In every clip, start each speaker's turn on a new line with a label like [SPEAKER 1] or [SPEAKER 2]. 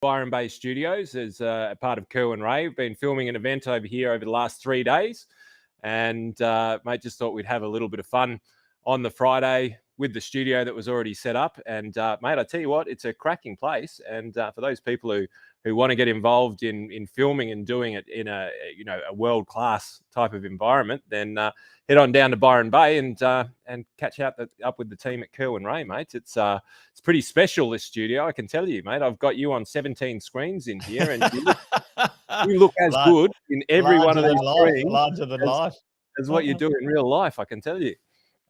[SPEAKER 1] Byron Bay Studios as a part of Kerwin Ray. We've been filming an event over here over the last 3 days. And, mate, just thought we'd have a little bit of fun on the Friday with the studio that was already set up. And, mate, I tell you what, it's a cracking place. And for those people who want to get involved in filming and doing it in a world-class type of environment, then head on down to Byron Bay and catch up with the team at Kerwin Ray, mate. It's pretty special, this studio, I can tell you, mate. I've got you on 17 screens in here, and you look as good in every one of these screens
[SPEAKER 2] larger than life
[SPEAKER 1] as what you do in real life, I can tell you.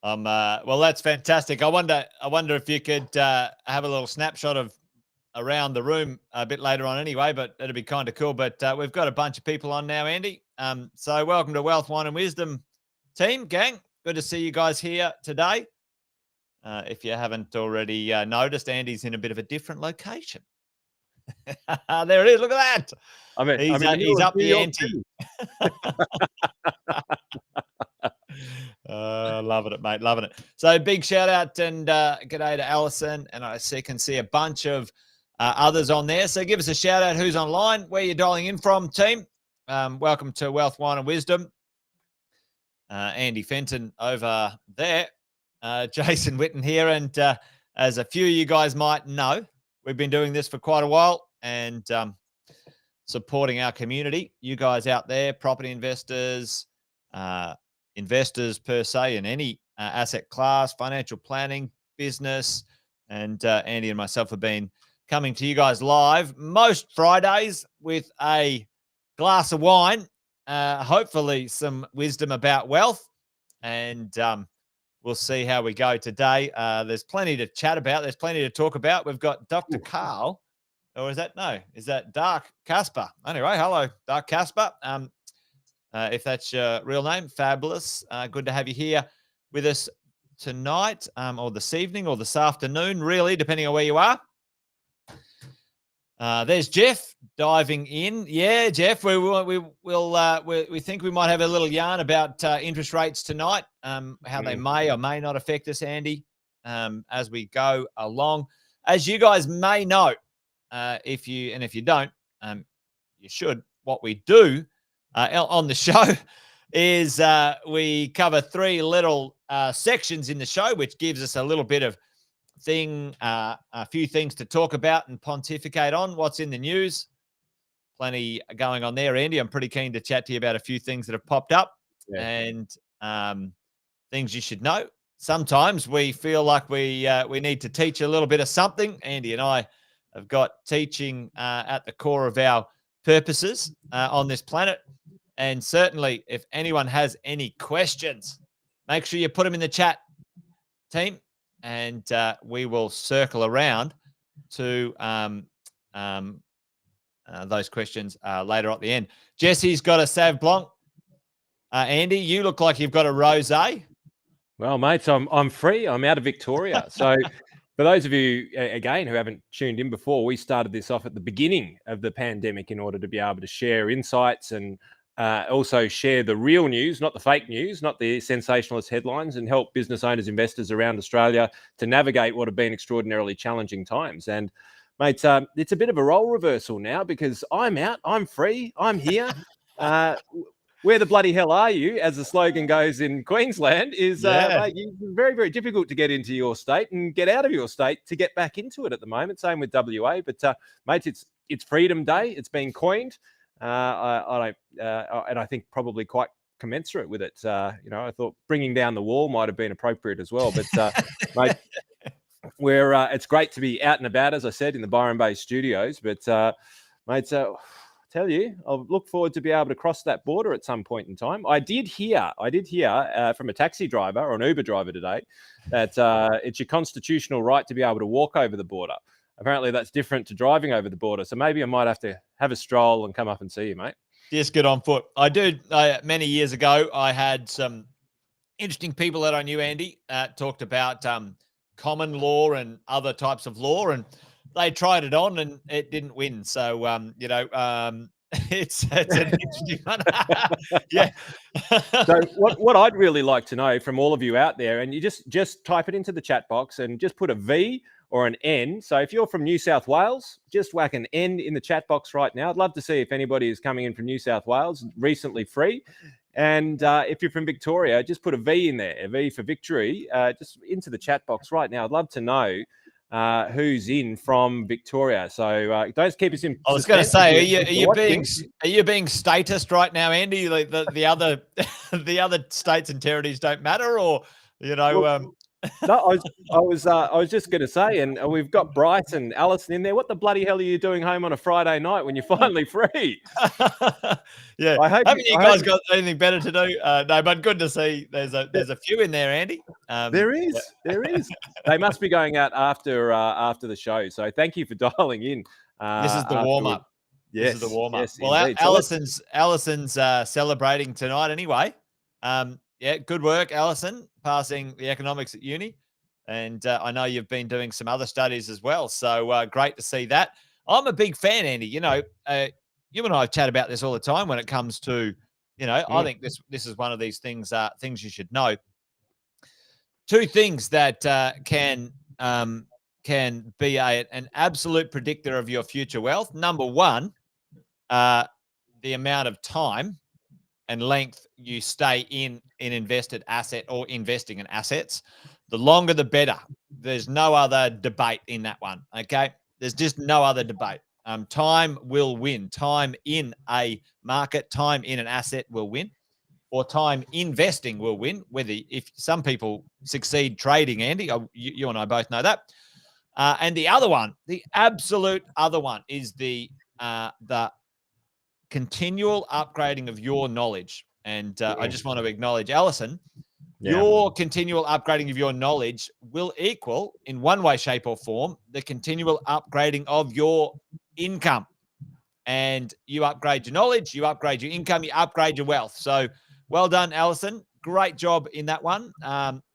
[SPEAKER 2] Well, that's fantastic. I wonder if you could have a little snapshot of around the room a bit later on anyway, but it'd be kind of cool. But we've got a bunch of people on now, Andy. So welcome to Wealth, Wine and Wisdom team, gang. Good to see you guys here today. If you haven't already noticed, Andy's in a bit of a different location. There it is. Look at that. He's up the ante. Loving it, mate. Loving it. So big shout out and g'day to Alison. And I can see a bunch of others on there. So give us a shout out who's online, where you're dialing in from, team. Welcome to Wealth, Wine and Wisdom. Andy Fenton over there. Jason Witten here. And as a few of you guys might know, we've been doing this for quite a while and supporting our community. You guys out there, property investors, investors per se in any asset class, financial planning, business. And Andy and myself have been coming to you guys live most Fridays with a glass of wine, hopefully some wisdom about wealth. And we'll see how we go today. There's plenty to chat about. There's plenty to talk about. We've got Dr. Carl, or is that Dark Casper? Anyway, hello, Dark Casper. If that's your real name, fabulous. Good to have you here with us tonight, or this evening, or this afternoon, really, depending on where you are. There's Jeff diving in. Yeah, Jeff, we think we might have a little yarn about interest rates tonight, how they may or may not affect us, Andy, as we go along. As you guys may know, if you don't, you should. What we do on the show is we cover 3 little sections in the show, which gives us a little bit of a few things to talk about and pontificate on. What's in the news? Plenty going on there, Andy. I'm pretty keen to chat to you about a few things that have popped up and things you should know. Sometimes we feel like we need to teach a little bit of something. Andy and I have got teaching at the core of our purposes on this planet. And certainly, if anyone has any questions, make sure you put them in the chat, team, and we will circle around to those questions later at the end. Jesse's got a Sauv Blanc. Andy, you look like you've got a rosé.
[SPEAKER 1] Well, mates, I'm free. I'm out of Victoria. So for those of you, again, who haven't tuned in before, we started this off at the beginning of the pandemic in order to be able to share insights and also share the real news, not the fake news, not the sensationalist headlines, and help business owners, investors around Australia to navigate what have been extraordinarily challenging times. And, mate, it's a bit of a role reversal now because I'm out, I'm free, I'm here. Where the bloody hell are you, as the slogan goes in Queensland, is mate, very, very difficult to get into your state and get out of your state to get back into it at the moment. Same with WA. But, mate, it's Freedom Day. It's been coined. And I think probably quite commensurate with it. I thought bringing down the wall might have been appropriate as well. But, mate, it's great to be out and about, as I said, in the Byron Bay studios. But, mate, tell you, I'll look forward to be able to cross that border at some point in time. I did hear from a taxi driver or an Uber driver today that it's your constitutional right to be able to walk over the border. Apparently that's different to driving over the border. So maybe I might have to have a stroll and come up and see you, mate.
[SPEAKER 2] Just get on foot. I do. Many years ago, I had some interesting people that I knew, Andy, talked about common law and other types of law, and they tried it on and it didn't win. So, it's an interesting one. Yeah.
[SPEAKER 1] So what I'd really like to know from all of you out there, and you just type it into the chat box and just put a V or an N. So if you're from New South Wales, just whack an N in the chat box right now. I'd love to see if anybody is coming in from New South Wales, recently free. And if you're from Victoria, just put a V in there, a V for victory, just into the chat box right now. I'd love to know who's in from Victoria. So don't keep us in.
[SPEAKER 2] I was going to say, are you being statist right now, Andy? Like the other the other states and territories don't matter, or
[SPEAKER 1] Well, no, I was just going to say, and we've got Bryce and Alison in there. What the bloody hell are you doing home on a Friday night when you're finally free?
[SPEAKER 2] Yeah, haven't you guys got anything better to do? No, but good to see. There's a few in there, Andy.
[SPEAKER 1] There is. They must be going out after the show. So thank you for dialing in.
[SPEAKER 2] This is the warm up.
[SPEAKER 1] Yes,
[SPEAKER 2] this is the warm up.
[SPEAKER 1] Yes,
[SPEAKER 2] well, Alison's celebrating tonight anyway. Yeah, good work, Alison, passing the economics at uni. And I know you've been doing some other studies as well. So great to see that. I'm a big fan, Andy. You and I chat about this all the time when it comes to, I think this is one of these things you should know. Two things that can be an absolute predictor of your future wealth. Number one, the amount of time and length you stay in an invested asset or investing in assets. The longer, the better. There's no other debate in that one, okay? There's just no other debate. Time will win. Time in a market, time in an asset will win, or time investing will win. If some people succeed trading, Andy, you and I both know that. And the other one, the absolute other one, is the continual upgrading of your knowledge. And I just want to acknowledge, Alison, your continual upgrading of your knowledge will equal, in one way, shape, or form, the continual upgrading of your income. And you upgrade your knowledge, you upgrade your income, you upgrade your wealth. So well done, Alison. Great job in that one.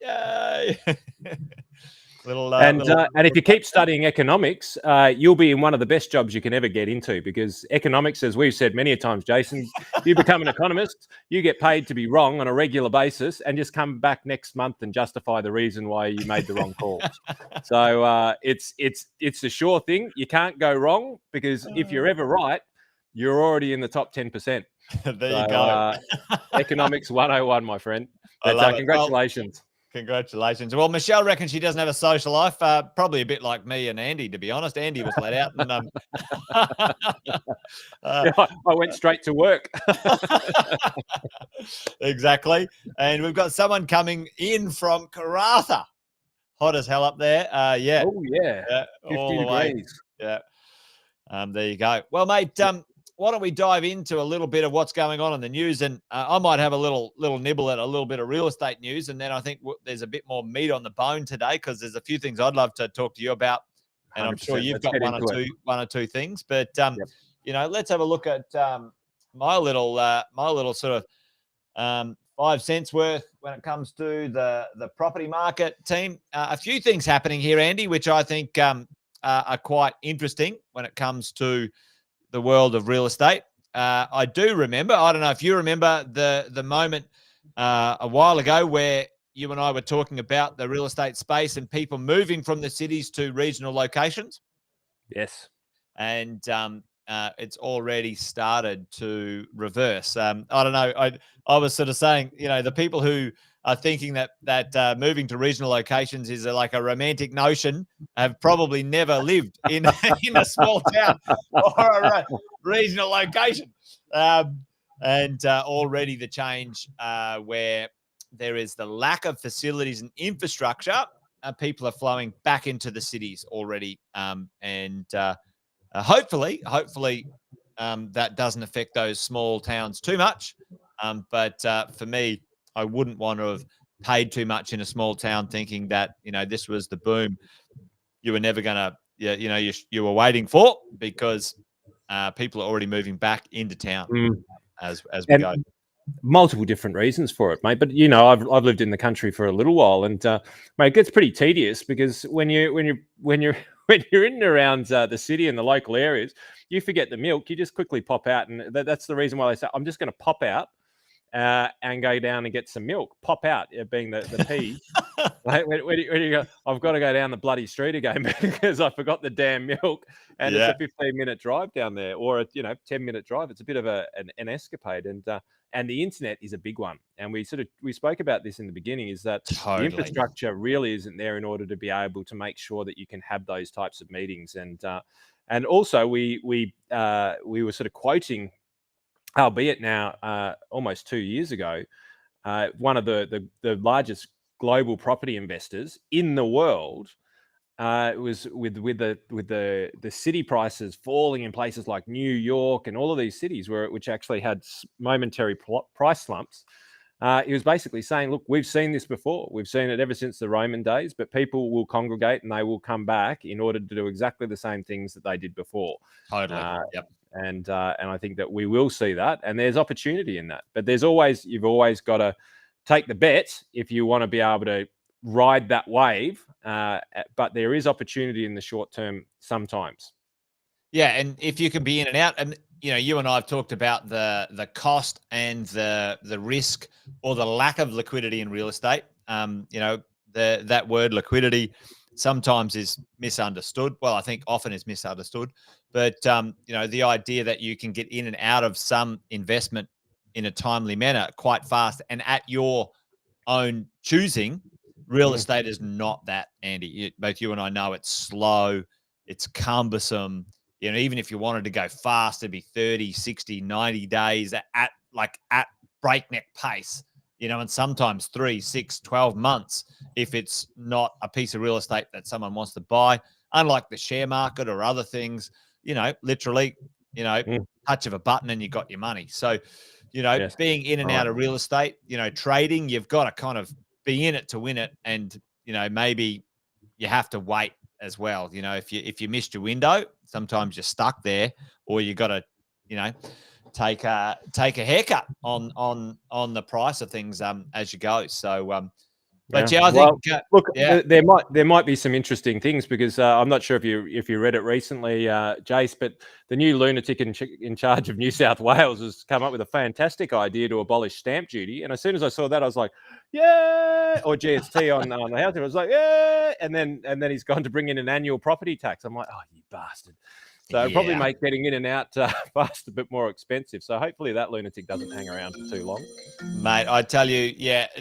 [SPEAKER 2] Yay.
[SPEAKER 1] And if you keep studying economics, you'll be in one of the best jobs you can ever get into, because economics, as we've said many times, Jason, you become an economist, you get paid to be wrong on a regular basis and just come back next month and justify the reason why you made the wrong calls. So it's a sure thing. You can't go wrong, because if you're ever right, you're already in the top 10%.
[SPEAKER 2] There you go.
[SPEAKER 1] Economics 101, my friend. Congratulations.
[SPEAKER 2] Congratulations. Well, Michelle reckons she doesn't have a social life. Probably a bit like me and Andy, to be honest. Andy was let out. And,
[SPEAKER 1] I went straight to work.
[SPEAKER 2] Exactly. And we've got someone coming in from Karratha. Hot as hell up there. Yeah.
[SPEAKER 1] Oh, yeah. 50 degrees.
[SPEAKER 2] Yeah. There you go. Well, mate, why don't we dive into a little bit of what's going on in the news? And I might have a little nibble at a little bit of real estate news. And then I think there's a bit more meat on the bone today, because there's a few things I'd love to talk to you about. And I'm sure you've got one or two things. But, let's have a look at my little sort of 5 cents worth when it comes to the property market, team. A few things happening here, Andy, which I think are quite interesting when it comes to the world of real estate. I do remember, I don't know if you remember the moment a while ago where you and I were talking about the real estate space and people moving from the cities to regional locations.
[SPEAKER 1] Yes. And
[SPEAKER 2] it's already started to reverse. I don't know. I was sort of saying, the people who are thinking that moving to regional locations is like a romantic notion have probably never lived in a small town or a regional location. And already the change where there is the lack of facilities and infrastructure, people are flowing back into the cities already. Hopefully that doesn't affect those small towns too much. But for me, I wouldn't want to have paid too much in a small town thinking that, this was the boom you were never going to, you were waiting for, because people are already moving back into town as we go.
[SPEAKER 1] Multiple different reasons for it, mate. But I've lived in the country for a little while, and mate, it gets pretty tedious, because when you're in and around the city and the local areas, you forget the milk. You just quickly pop out, and that's the reason why they say, I'm just going to pop out and go down and get some milk. Pop out, being the P. Like, when you go, I've got to go down the bloody street again because I forgot the damn milk, and it's a 15-minute drive down there, or a 10-minute drive. It's a bit of an escapade, and the internet is a big one. And we spoke about this in the beginning, is that the infrastructure really isn't there in order to be able to make sure that you can have those types of meetings. And also we were sort of quoting, albeit now almost 2 years ago, one of the largest global property investors in the world. It was with the city prices falling in places like New York and all of these cities which actually had momentary price slumps. He was basically saying, look, we've seen this before. We've seen it ever since the Roman days, but people will congregate and they will come back in order to do exactly the same things that they did before.
[SPEAKER 2] Totally. Yep.
[SPEAKER 1] And I think that we will see that, and there's opportunity in that. But you've always got to take the bet if you want to be able to ride that wave. But there is opportunity in the short term sometimes.
[SPEAKER 2] Yeah, and if you can be in and out, and you and I have talked about the cost and the risk or the lack of liquidity in real estate. That word liquidity sometimes is misunderstood. Well, I think often is misunderstood. But the idea that you can get in and out of some investment in a timely manner quite fast and at your own choosing, real estate is not that, Andy. Both you and I know it's slow, it's cumbersome. Even if you wanted to go fast, it'd be 30, 60, 90 days at breakneck pace, and sometimes 3, 6, 12 months if it's not a piece of real estate that someone wants to buy. Unlike the share market or other things, literally, touch of a button and you got your money. So,
[SPEAKER 1] Yes.
[SPEAKER 2] being in and out of real estate, trading, you've got to kind of be in it to win it. And, maybe you have to wait as well. If you missed your window, sometimes you're stuck there, or you got to, take a haircut on the price of things as you go. So, but I think
[SPEAKER 1] look, there might be some interesting things, because I'm not sure if you read it recently, Jace, but the new lunatic in charge of New South Wales has come up with a fantastic idea to abolish stamp duty. And as soon as I saw that, I was like, yeah, or GST on the housing. I was like, yeah, and then he's gone to bring in an annual property tax. I'm like, oh, you bastard. So it'll probably make getting in and out fast a bit more expensive. So hopefully that lunatic doesn't hang around for too long.
[SPEAKER 2] Mate, I tell you,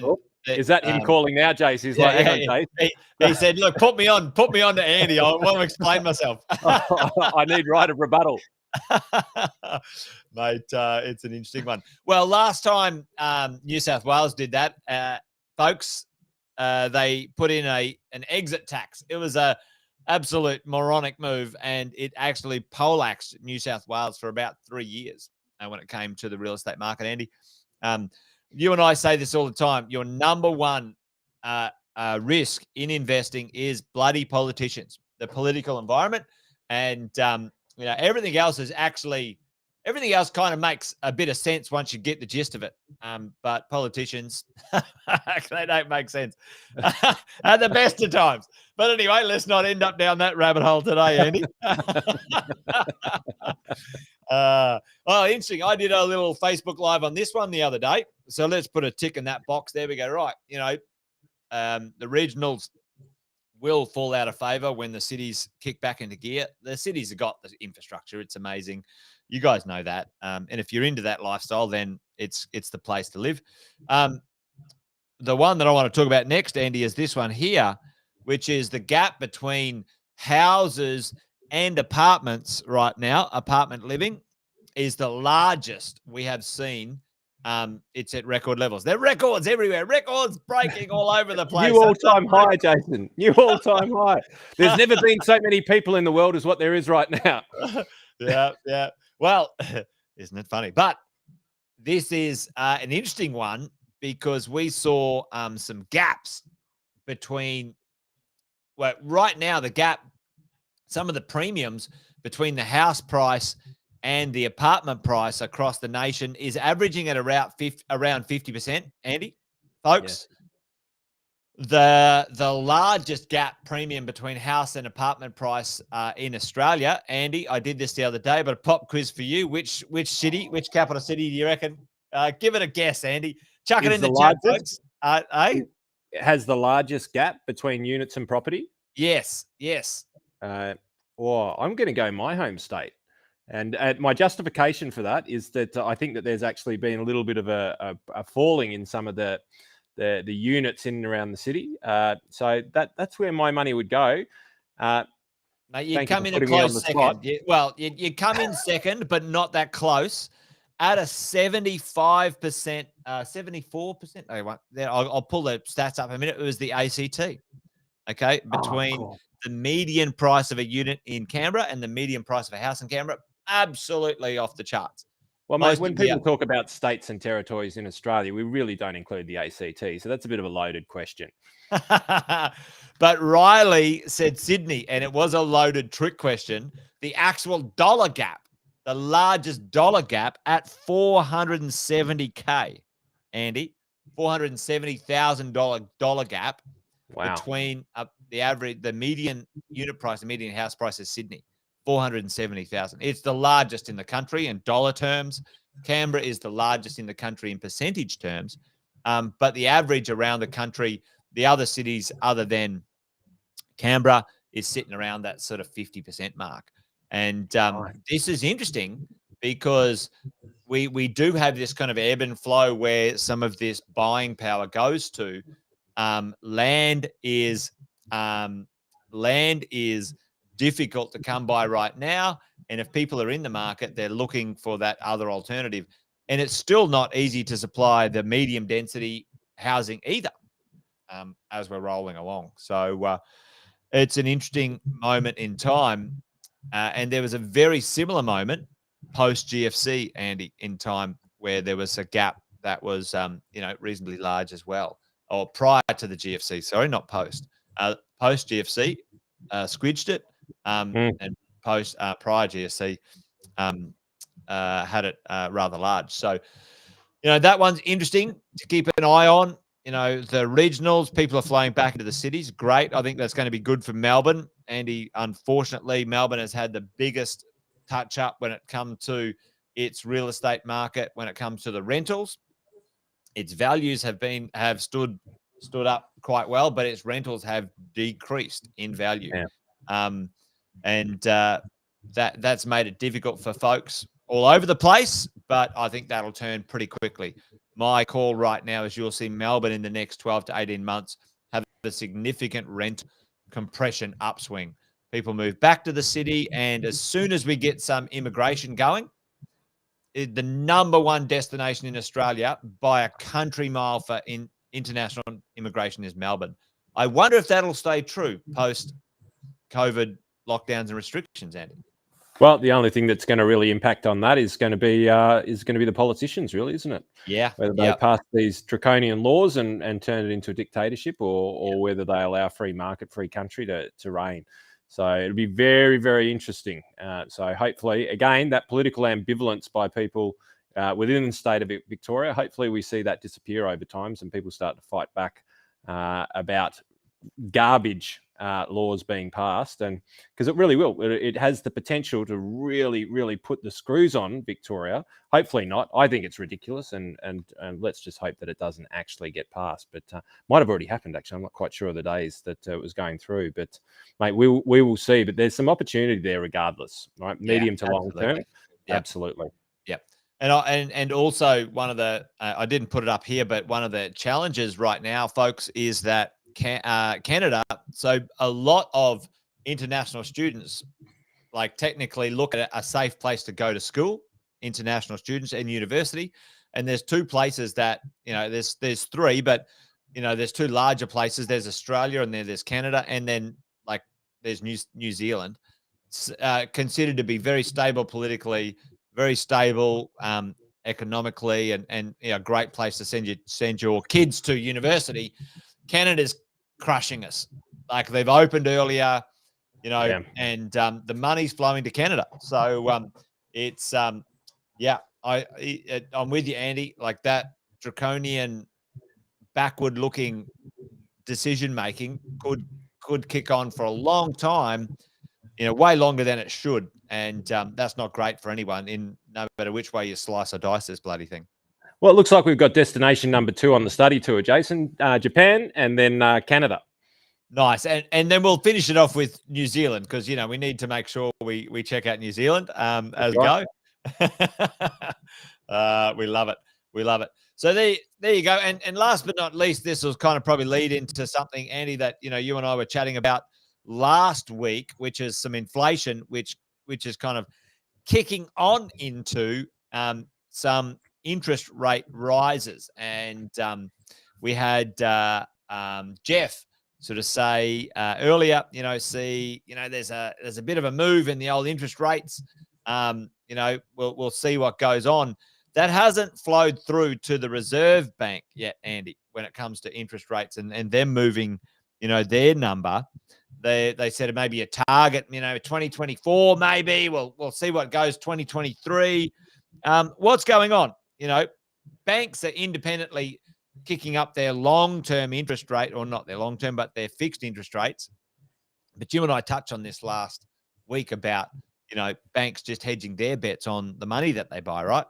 [SPEAKER 1] Oh, is that him calling now, Jace? He's like, hang on, Jace.
[SPEAKER 2] He said, look, put me on to Andy. I want to explain myself.
[SPEAKER 1] I need right of rebuttal.
[SPEAKER 2] Mate, it's an interesting one. Well, last time New South Wales did that, folks, they put in an exit tax. It was a absolute moronic move, and it actually poleaxed New South Wales for about 3 years when it came to the real estate market, Andy. You and I say this all the time. Your number one risk in investing is bloody politicians, the political environment, and everything else kind of makes a bit of sense once you get the gist of it. But politicians, they don't make sense at the best of times. But anyway, let's not end up down that rabbit hole today, Andy. Interesting. I did a little Facebook Live on this one the other day. So let's put a tick in that box. There we go. Right. The regionals will fall out of favor when the cities kick back into gear. The cities have got the infrastructure. It's amazing. You guys know that. And if you're into that lifestyle, then it's the place to live. The one that I want to talk about next, Andy, is this one here, which is the gap between houses and apartments right now. Apartment living is the largest we have seen. It's at record levels. There are records everywhere. Records breaking all over the place.
[SPEAKER 1] New all-time high, Jason. New all-time high. There's never been so many people in the world as what there is right now.
[SPEAKER 2] Yeah. Well, isn't it funny? But this is an interesting one, because we saw some gaps between, well, right now the gap, some of the premiums between the house price and the apartment price across the nation is averaging at around 50%, Andy, folks. Yeah. The largest gap premium between house and apartment price in Australia, Andy, I did this the other day, but a pop quiz for you. Which capital city do you reckon Give it a guess, Andy. Chuck it
[SPEAKER 1] Is
[SPEAKER 2] in
[SPEAKER 1] the
[SPEAKER 2] the chat,
[SPEAKER 1] largest?
[SPEAKER 2] folks.
[SPEAKER 1] It has the largest gap between units and property.
[SPEAKER 2] Yes.
[SPEAKER 1] Or I'm going to go my home state. And my justification for that is that I think that there's actually been a little bit of a falling in some of the units in and around the city. So that's where my money would go.
[SPEAKER 2] Mate, you come in a close second. You come in second, but not that close. At a 75%, 74%. I'll pull the stats up in a minute. It was the ACT. Okay, between
[SPEAKER 1] cool.
[SPEAKER 2] the median price of a unit in Canberra and the median price of a house in Canberra, absolutely off the charts.
[SPEAKER 1] Well, mate, when people talk about states and territories in Australia, we really don't include the ACT. So that's a bit of a loaded question.
[SPEAKER 2] But Riley said Sydney, and it was a loaded trick question. The actual dollar gap, the largest dollar gap at $470K, Andy, $470,000 dollar gap.
[SPEAKER 1] Wow.
[SPEAKER 2] Between the median unit price, the median house price is Sydney, 470,000. It's the largest in the country in dollar terms. Canberra is the largest in the country in percentage terms. But the average around the country, the other cities other than Canberra, is sitting around that sort of 50% mark. And this is interesting because we do have this kind of ebb and flow where some of this buying power goes to. Land is difficult to come by right now, and if people are in the market, they're looking for that other alternative, and it's still not easy to supply the medium density housing either, as we're rolling along. So it's an interesting moment in time, and there was a very similar moment post GFC, Andy, in time where there was a gap that was reasonably large as well. Or prior to the GFC, sorry, not post. Post GFC, squidged it, and post prior GFC had it rather large. So, that one's interesting to keep an eye on. The regionals, people are flowing back into the cities. Great. I think that's going to be good for Melbourne. Andy, unfortunately, Melbourne has had the biggest touch up when it comes to its real estate market, when it comes to the rentals. Its values have stood up quite well, but its rentals have decreased in value. Yeah. That's made it difficult for folks all over the place, but I think that'll turn pretty quickly. My call right now is you'll see Melbourne in the next 12 to 18 months have a significant rent compression upswing. People move back to the city, and as soon as we get some immigration going, the number one destination in Australia by a country mile for international immigration is Melbourne. I wonder if that'll stay true post-COVID lockdowns and restrictions, Andy.
[SPEAKER 1] Well, the only thing that's going to really impact on that is going to be the politicians, really, isn't it?
[SPEAKER 2] Yeah.
[SPEAKER 1] Whether they pass these draconian laws and turn it into a dictatorship, or whether they allow free market, free country to reign. So it'll be very, very interesting. So hopefully, again, that political ambivalence by people within the state of Victoria, hopefully we see that disappear over time and people start to fight back about garbage laws being passed, and because it really will. It has the potential to really, really put the screws on Victoria. Hopefully not. I think it's ridiculous, and let's just hope that it doesn't actually get passed. But might have already happened, actually. I'm not quite sure of the days that it was going through. But, mate, we will see. But there's some opportunity there regardless, right? Medium to long term. Yep. Absolutely.
[SPEAKER 2] Yep. And also one of the, I didn't put it up here, but one of the challenges right now, folks, is that Canada, so a lot of international students technically look at a safe place to go to school, international students and university. And there's two places that, there's three, but, there's two larger places. There's Australia and there's Canada. And then there's New Zealand, considered to be very stable politically, very stable economically, and a great place to send your kids to university. Canada's crushing us. They've opened earlier, and the money's flowing to Canada. So it's I'm with you, Andy. That draconian, backward-looking decision making could kick on for a long time, way longer than it should, and that's not great for anyone. In no matter which way you slice or dice this bloody thing.
[SPEAKER 1] Well, it looks like we've got destination number 2 on the study tour, Jason. Japan and then Canada.
[SPEAKER 2] Nice. And then we'll finish it off with New Zealand because, we need to make sure we check out New Zealand as we go. We love it. We love it. So there you go. And last but not least, this will kind of probably lead into something, Andy, that, you and I were chatting about last week, which is some inflation, which is kind of kicking on into some interest rate rises. And we had Jeff sort of say earlier, there's a bit of a move in the old interest rates. We'll see what goes on. That hasn't flowed through to the Reserve Bank yet, Andy, when it comes to interest rates and them moving, their number. They said it may be a target, 2024 maybe. We'll see what goes 2023. What's going on? Banks are independently kicking up their long-term interest rate, or not their long-term, but their fixed interest rates. But you and I touched on this last week about, banks just hedging their bets on the money that they buy, right?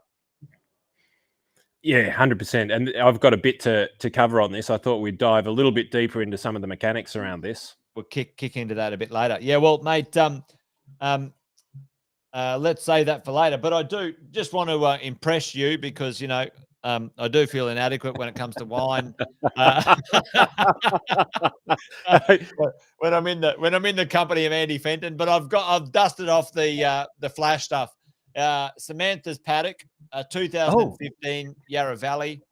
[SPEAKER 1] Yeah, 100%. And I've got a bit to cover on this. I thought we'd dive a little bit deeper into some of the mechanics around this.
[SPEAKER 2] We'll kick into that a bit later. Yeah, well, mate, let's say that for later. But I do just want to impress you because, I do feel inadequate when it comes to wine. When I'm in the company of Andy Fenton, but I've dusted off the flash stuff. Samantha's Paddock, 2015 Yarra Valley.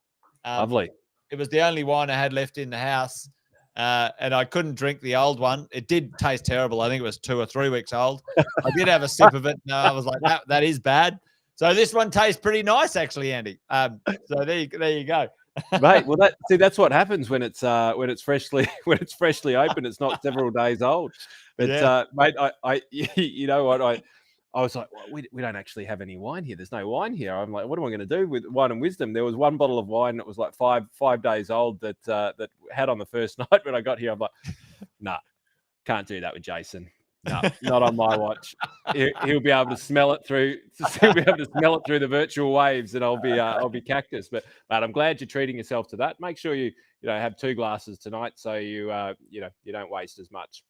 [SPEAKER 1] Lovely.
[SPEAKER 2] It was the only wine I had left in the house. And I couldn't drink the old one. It did taste terrible. I think it was 2 or 3 weeks old. I did have a sip of it. No, I was like, that is bad. So this one tastes pretty nice, actually, Andy. So there you go,
[SPEAKER 1] mate. Well, that's what happens when it's freshly open. It's not several days old. But yeah. Mate, I you know what I was like, well, we don't actually have any wine here. There's no wine here. I'm like, what am I going to do with wine and wisdom? There was one bottle of wine that was like five days old that had on the first night when I got here. I'm like, nah, can't do that with Jason. No, not on my watch. He'll be able to smell it through. He'll be able to smell it through the virtual waves, and I'll be cactus. But I'm glad you're treating yourself to that. Make sure you have 2 glasses tonight, so you don't waste as much.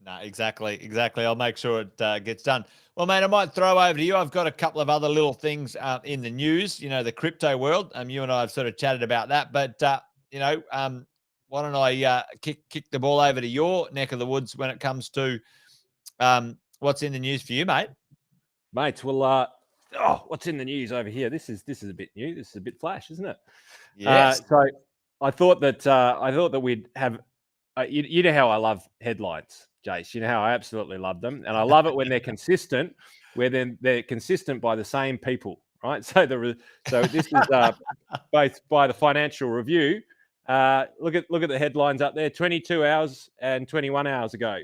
[SPEAKER 2] No, exactly. I'll make sure it gets done. Well, mate, I might throw over to you. I've got a couple of other little things in the news. The crypto world. You and I have sort of chatted about that, but why don't I kick the ball over to your neck of the woods when it comes to what's in the news for you, mate?
[SPEAKER 1] Mate, well, what's in the news over here? This is a bit new. This is a bit flash, isn't it?
[SPEAKER 2] Yes.
[SPEAKER 1] So I thought that we'd have. You know how I love headlines, Jace. You know how I absolutely love them, and I love it when they're consistent. Where then they're consistent by the same people, right? So this is both by the Financial Review. Look at the headlines up there. 22 hours and 21 hours ago.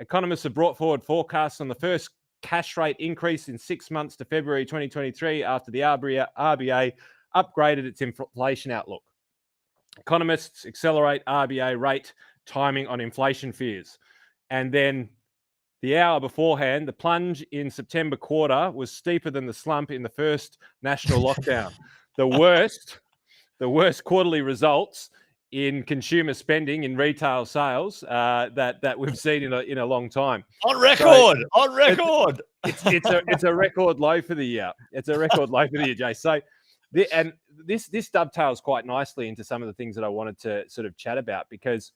[SPEAKER 1] Economists have brought forward forecasts on the first cash rate increase in 6 months to February 2023 after the RBA upgraded its inflation outlook. Economists accelerate RBA rate timing on inflation fears. And then the hour beforehand, the plunge in September quarter was steeper than the slump in the first national lockdown. The worst quarterly results in consumer spending in retail sales that we've seen in a long time.
[SPEAKER 2] On record.
[SPEAKER 1] It's a record low for the year. It's a record low for the year, Jay. So this dovetails quite nicely into some of the things that I wanted to sort of chat about, because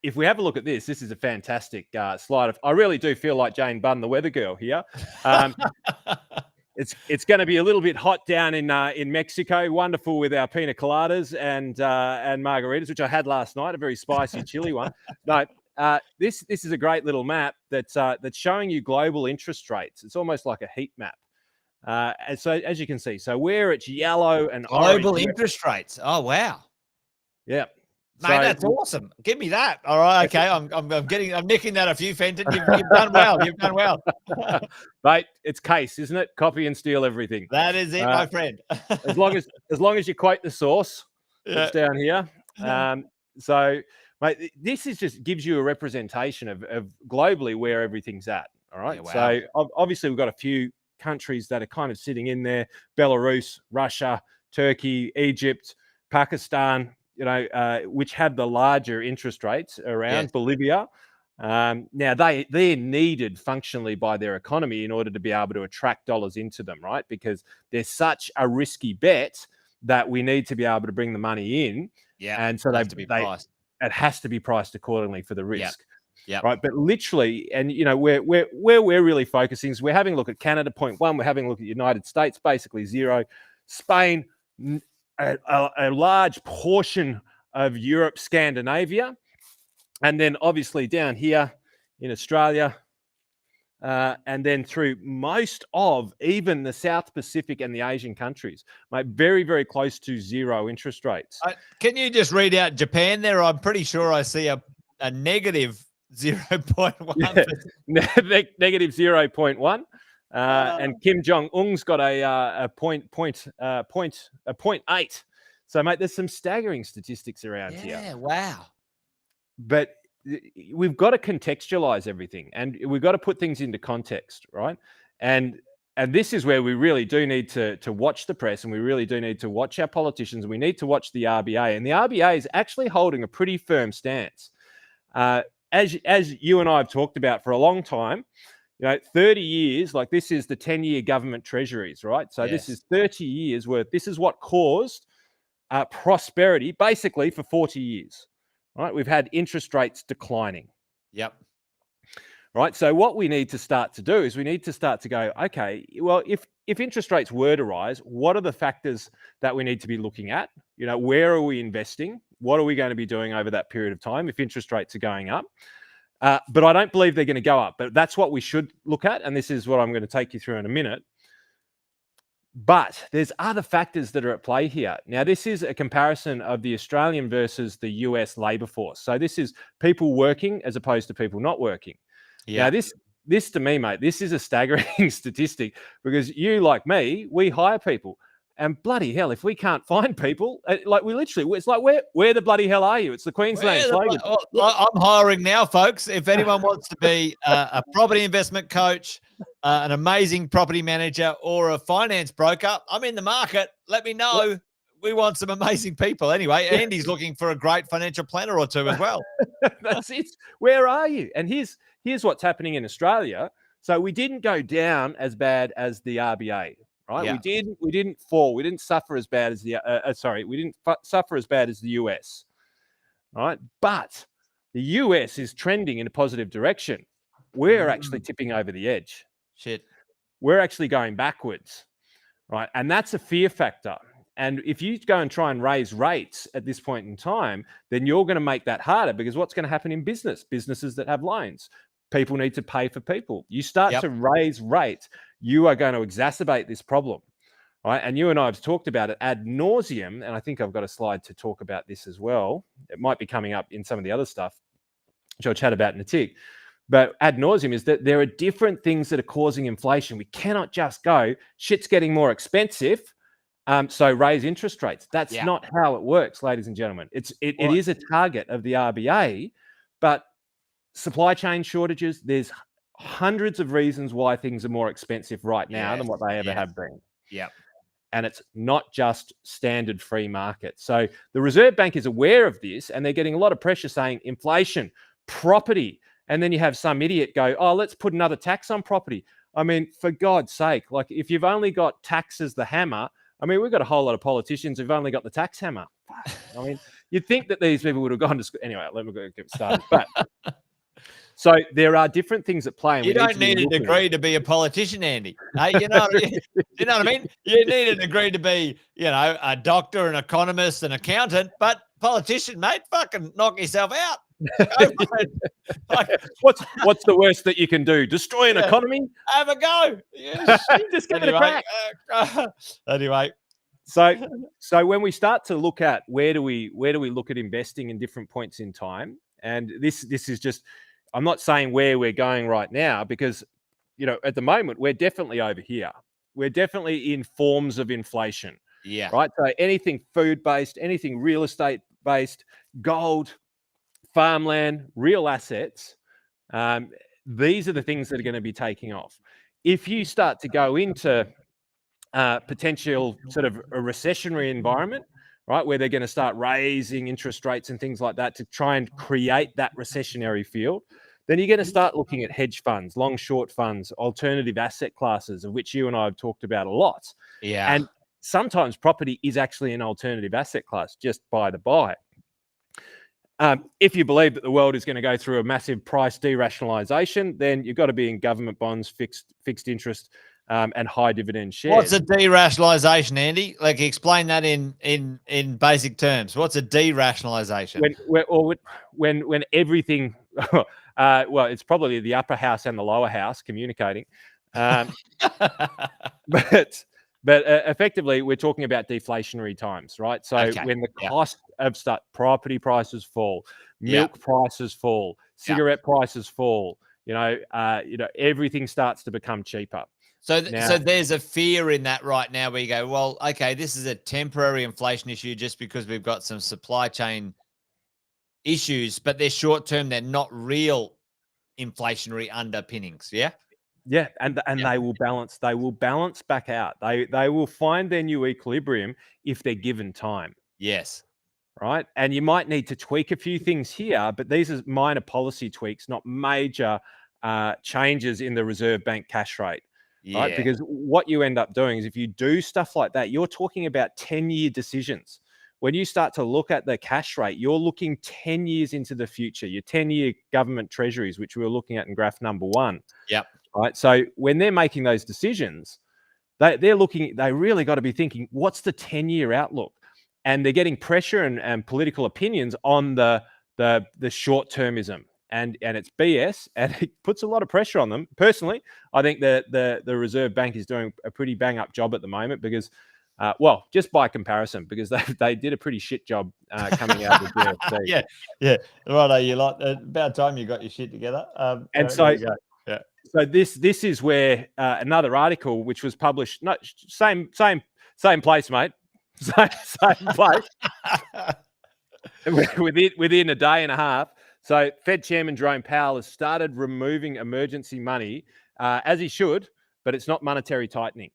[SPEAKER 1] if we have a look at this is a fantastic slide. I really do feel like Jane Bunn, the weather girl here. It's going to be a little bit hot down in Mexico. Wonderful with our pina coladas and margaritas, which I had last night, a very spicy chili one. No, this is a great little map that's showing you global interest rates. It's almost like a heat map. And so as you can see, so where it's yellow and
[SPEAKER 2] global
[SPEAKER 1] orange,
[SPEAKER 2] interest rates. Oh wow.
[SPEAKER 1] Yeah.
[SPEAKER 2] Mate, that's awesome. Give me that. All right, okay. I'm nicking that a few, Fenton. You've done well. You've done well.
[SPEAKER 1] Mate, it's case, isn't it? Copy and steal everything.
[SPEAKER 2] That is it, my friend.
[SPEAKER 1] as long as you quote the source, it's down here. So, mate, this is just gives you a representation of globally where everything's at. All right. Yeah, wow. So obviously we've got a few countries that are kind of sitting in there: Belarus, Russia, Turkey, Egypt, Pakistan, which have the larger interest rates around.
[SPEAKER 2] Yes.
[SPEAKER 1] Bolivia. Now they're needed functionally by their economy in order to be able to attract dollars into them, right? Because they're such a risky bet that we need to be able to bring the money in.
[SPEAKER 2] Yeah.
[SPEAKER 1] And so it has to be priced accordingly for the risk.
[SPEAKER 2] Yeah.
[SPEAKER 1] Right. But literally, and where we're really focusing is we're having a look at Canada, 0.1, we're having a look at the United States, basically 0, Spain, a large portion of Europe, Scandinavia, and then obviously down here in Australia, and then through most of even the South Pacific and the Asian countries, mate, very, very close to 0 interest rates.
[SPEAKER 2] Can you just read out Japan there? I'm pretty sure I see a negative 0.1.
[SPEAKER 1] Yeah, negative 0.1. And Kim Jong-un's got a 0.8. So, mate, there's some staggering statistics around here.
[SPEAKER 2] Yeah, wow.
[SPEAKER 1] But we've got to contextualize everything, and we've got to put things into context, right? And this is where we really do need to watch the press, and we really do need to watch our politicians. We need to watch the RBA, and the RBA is actually holding a pretty firm stance. As you and I have talked about for a long time, 30 years, like this is the 10-year government treasuries, right? So This is 30 years worth. This is what caused prosperity basically for 40 years, right? We've had interest rates declining.
[SPEAKER 2] Yep.
[SPEAKER 1] Right. So what we need to start to do is we need to start to go, okay, well, if interest rates were to rise, what are the factors that we need to be looking at? Where are we investing? What are we going to be doing over that period of time if interest rates are going up? But I don't believe they're going to go up. But that's what we should look at. And this is what I'm going to take you through in a minute. But there's other factors that are at play here. Now, this is a comparison of the Australian versus the US labor force. So this is people working as opposed to people not working. Yeah. Now, this to me, mate, this is a staggering statistic because you, like me, we hire people. And bloody hell, if we can't find people, like we literally, it's like, where the bloody hell are you? It's the Queensland slogan.
[SPEAKER 2] I'm hiring now, folks. If anyone wants to be a property investment coach, an amazing property manager, or a finance broker, I'm in the market. Let me know. Yep. We want some amazing people. Anyway, Andy's looking for a great financial planner or two as well.
[SPEAKER 1] That's it. Where are you? And here's what's happening in Australia. So we didn't go down as bad as the RBA. Right, yeah. We didn't fall. We didn't suffer as bad as we didn't suffer as bad as the US. Right, but the US is trending in a positive direction. We're actually tipping over the edge.
[SPEAKER 2] Shit,
[SPEAKER 1] we're actually going backwards, right? And that's a fear factor. And if you go and try and raise rates at this point in time, then you're going to make that harder because what's going to happen in businesses that have loans? People need to pay for people. You start to raise rates, you are going to exacerbate this problem, right? And you and I have talked about it ad nauseum, and I think I've got a slide to talk about this as well. It might be coming up in some of the other stuff, which I'll chat about in a tick. But ad nauseum is that there are different things that are causing inflation. We cannot just go, shit's getting more expensive, so raise interest rates. That's not how it works, ladies and gentlemen. It is a target of the RBA, but supply chain shortages, there's hundreds of reasons why things are more expensive right now than what they ever have been.
[SPEAKER 2] Yeah.
[SPEAKER 1] And it's not just standard free market. So the Reserve Bank is aware of this and they're getting a lot of pressure saying inflation, property. And then you have some idiot go, oh, let's put another tax on property. I mean, for God's sake, like if you've only got tax as the hammer, I mean, we've got a whole lot of politicians who've only got the tax hammer. I mean, you'd think that these people would have gone to school. Anyway, let me get started. But so there are different things at play. And
[SPEAKER 2] you don't need a degree to be a politician, Andy. Hey, you know what I mean? You need a degree to be, a doctor, an economist, an accountant, but politician, mate, fucking knock yourself out.
[SPEAKER 1] What's the worst that you can do? Destroy an economy?
[SPEAKER 2] Have a go. Yeah,
[SPEAKER 1] just give it a crack.
[SPEAKER 2] Anyway.
[SPEAKER 1] So when we start to look at where do we look at investing in different points in time, and this is just, I'm not saying where we're going right now because, at the moment we're definitely over here. We're definitely in forms of inflation.
[SPEAKER 2] Yeah.
[SPEAKER 1] Right. So anything food-based, anything real estate-based, gold, farmland, real assets, these are the things that are going to be taking off. if you start to go into potential sort of a recessionary environment, right, where they're going to start raising interest rates and things like that to try and create that recessionary feel, then you're going to start looking at hedge funds, long short funds, alternative asset classes, of which you and I have talked about a lot.
[SPEAKER 2] Yeah.
[SPEAKER 1] And sometimes property is actually an alternative asset class, just by the by. If you believe that the world is going to go through a massive price derationalization, then you've got to be in government bonds, fixed interest, and high dividend shares.
[SPEAKER 2] What's a derationalization, Andy? Like, explain that in basic terms. What's a derationalization?
[SPEAKER 1] When everything, well, it's probably the upper house and the lower house communicating, but effectively, we're talking about deflationary times, right? So when the cost of property prices fall, milk prices fall, cigarette prices fall, everything starts to become cheaper.
[SPEAKER 2] So there's a fear in that right now where you go, well, okay, this is a temporary inflation issue just because we've got some supply chain issues, but they're short term. They're not real inflationary underpinnings. Yeah.
[SPEAKER 1] Yeah, and they will balance. They will balance back out. They will find their new equilibrium if they're given time.
[SPEAKER 2] Yes.
[SPEAKER 1] Right. And you might need to tweak a few things here, but these are minor policy tweaks, not major changes in the Reserve Bank cash rate.
[SPEAKER 2] Yeah.
[SPEAKER 1] Right. Because what you end up doing is if you do stuff like that, you're talking about 10-year decisions. When you start to look at the cash rate, you're looking 10 years into the future, your 10-year government treasuries, which we were looking at in graph number 1.
[SPEAKER 2] Yep.
[SPEAKER 1] Right. So when they're making those decisions, they really got to be thinking, what's the 10-year outlook? And they're getting pressure and political opinions on the short-termism. And it's BS, and it puts a lot of pressure on them. Personally, I think the Reserve Bank is doing a pretty bang-up job at the moment because, just by comparison, because they did a pretty shit job coming out of the GFC.
[SPEAKER 2] Yeah. Righto, you like about time you got your shit together.
[SPEAKER 1] And so this is where another article which was published, same place, mate, same place, within a day and a half. So Fed Chairman Jerome Powell has started removing emergency money, as he should, but it's not monetary tightening.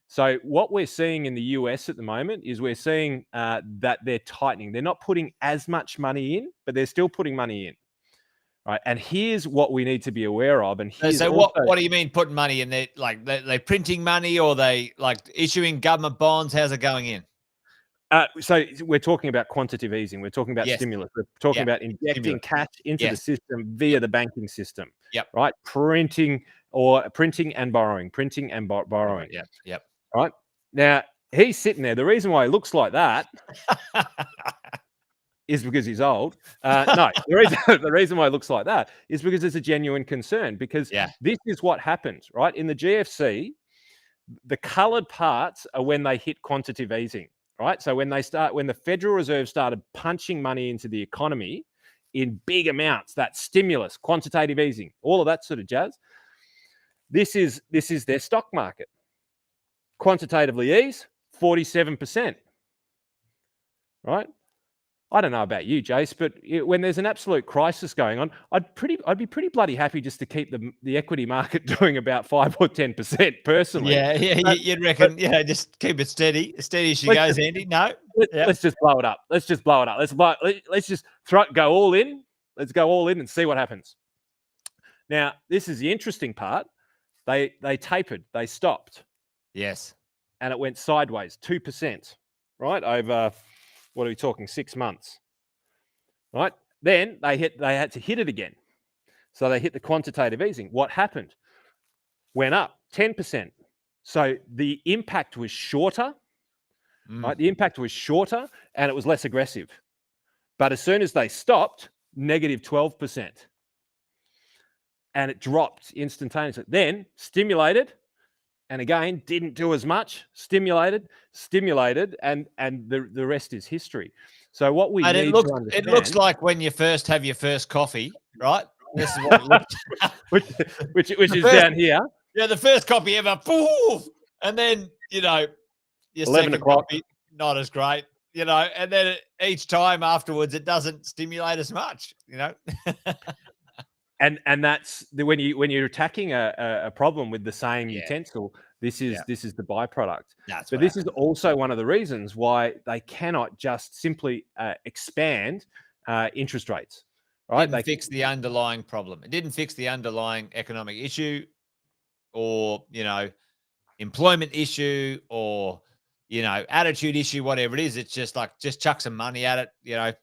[SPEAKER 1] So what we're seeing in the US at the moment is we're seeing that they're tightening. They're not putting as much money in, but they're still putting money in. Right. And here's what we need to be aware of. And
[SPEAKER 2] so what do you mean putting money in? They're printing money, or they like issuing government bonds? How's it going in?
[SPEAKER 1] So we're talking about quantitative easing. We're talking about stimulus. We're talking about injecting cash into the system via the banking system.
[SPEAKER 2] Yep.
[SPEAKER 1] Right. Printing and borrowing.
[SPEAKER 2] Yep.
[SPEAKER 1] Right. Now he's sitting there. The reason why he looks like that is because he's old. No, the reason why it looks like that is because there's a genuine concern, because this is what happens, right? In the GFC, the coloured parts are when they hit quantitative easing, right? So when the Federal Reserve started punching money into the economy in big amounts, that stimulus, quantitative easing, all of that sort of jazz, this is their stock market. Quantitatively ease, 47%, right? I don't know about you, Jace, but when there's an absolute crisis going on, I'd be pretty bloody happy just to keep the equity market doing about 5 or 10% personally.
[SPEAKER 2] Yeah, you'd reckon, just keep it steady as she goes, Andy. No,
[SPEAKER 1] let's just blow it up. Let's just go all in. Let's go all in and see what happens. Now, this is the interesting part. They tapered, they stopped.
[SPEAKER 2] Yes,
[SPEAKER 1] and it went sideways, 2%, right, over. What are we talking? 6 months, right? Then they had to hit it again. So they hit the quantitative easing. What happened? Went up 10%. So the impact was shorter, right? The impact was shorter and it was less aggressive. But as soon as they stopped, negative 12%. And it dropped instantaneously. Then stimulated, and again, didn't do as much, stimulated, and the rest is history. So what we need to understand...
[SPEAKER 2] It looks like when you first have your first coffee, right? This is what it looks
[SPEAKER 1] which is down here.
[SPEAKER 2] Yeah, the first coffee ever, poof, and then, your
[SPEAKER 1] 11
[SPEAKER 2] second coffee, not as great, and then each time afterwards, it doesn't stimulate as much,
[SPEAKER 1] And that's when you're attacking a problem with the same utensil. This is the byproduct.
[SPEAKER 2] That's
[SPEAKER 1] but
[SPEAKER 2] what
[SPEAKER 1] this
[SPEAKER 2] happened.
[SPEAKER 1] is also one of the reasons why they cannot just simply expand interest rates. Right?
[SPEAKER 2] Didn't fix the underlying problem. It didn't fix the underlying economic issue, or employment issue, or attitude issue, whatever it is. It's just like, just chuck some money at it. Yep.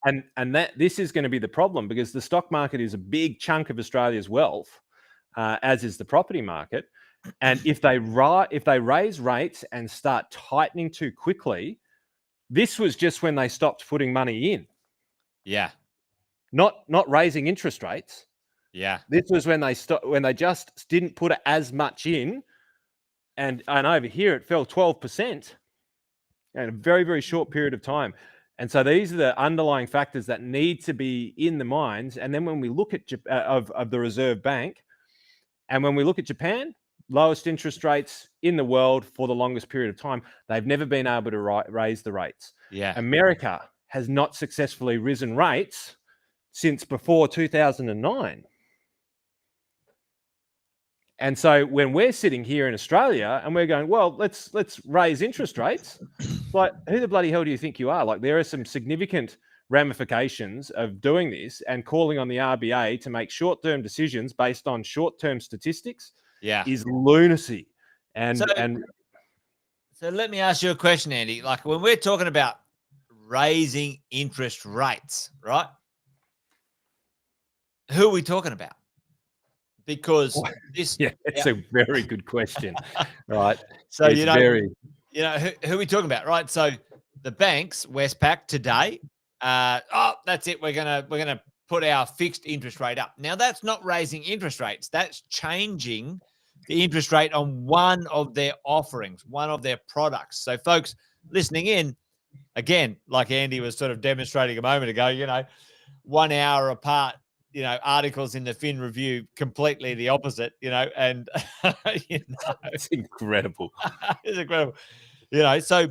[SPEAKER 1] And that this is going to be the problem, because the stock market is a big chunk of Australia's wealth, as is the property market. And if they raise rates and start tightening too quickly, this was just when they stopped putting money in.
[SPEAKER 2] Yeah.
[SPEAKER 1] Not raising interest rates.
[SPEAKER 2] Yeah.
[SPEAKER 1] This was when they just didn't put as much in, and over here it fell 12% in a very, very short period of time. And so these are the underlying factors that need to be in the minds. And then when we look at of the Reserve Bank, and when we look at Japan, lowest interest rates in the world for the longest period of time, they've never been able to raise the rates.
[SPEAKER 2] Yeah.
[SPEAKER 1] America has not successfully risen rates since before 2009. And so when we're sitting here in Australia and we're going, well, let's raise interest rates, like, who the bloody hell do you think you are? Like, there are some significant ramifications of doing this and calling on the RBA to make short-term decisions based on short-term statistics. Is lunacy. And
[SPEAKER 2] so let me ask you a question, Andy. Like, when we're talking about raising interest rates, right? Who are we talking about? Because this,
[SPEAKER 1] it's a very good question, right?
[SPEAKER 2] So who are we talking about, right? So the banks, Westpac today, that's it. We're gonna put our fixed interest rate up. Now, that's not raising interest rates. That's changing the interest rate on one of their offerings, one of their products. So, folks listening in, again, like Andy was sort of demonstrating a moment ago, 1 hour apart. Articles in the Fin Review completely the opposite, and
[SPEAKER 1] it's incredible.
[SPEAKER 2] It's incredible. So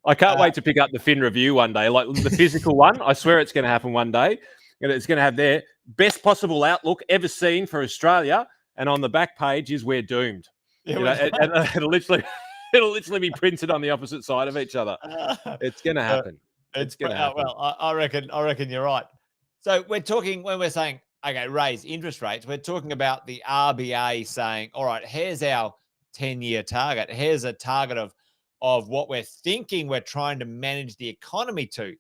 [SPEAKER 1] I can't wait to pick up the Fin Review one day, like the physical one. I swear it's going to happen one day. It's going to have their best possible outlook ever seen for Australia, and on the back page is "We're doomed." And it'll literally be printed on the opposite side of each other. It's going to happen. It's going to happen.
[SPEAKER 2] Well, I reckon you're right. So we're talking, when we're saying, okay, raise interest rates, we're talking about the RBA saying, all right, here's our 10-year target. Here's a target of what we're thinking we're trying to manage the economy to,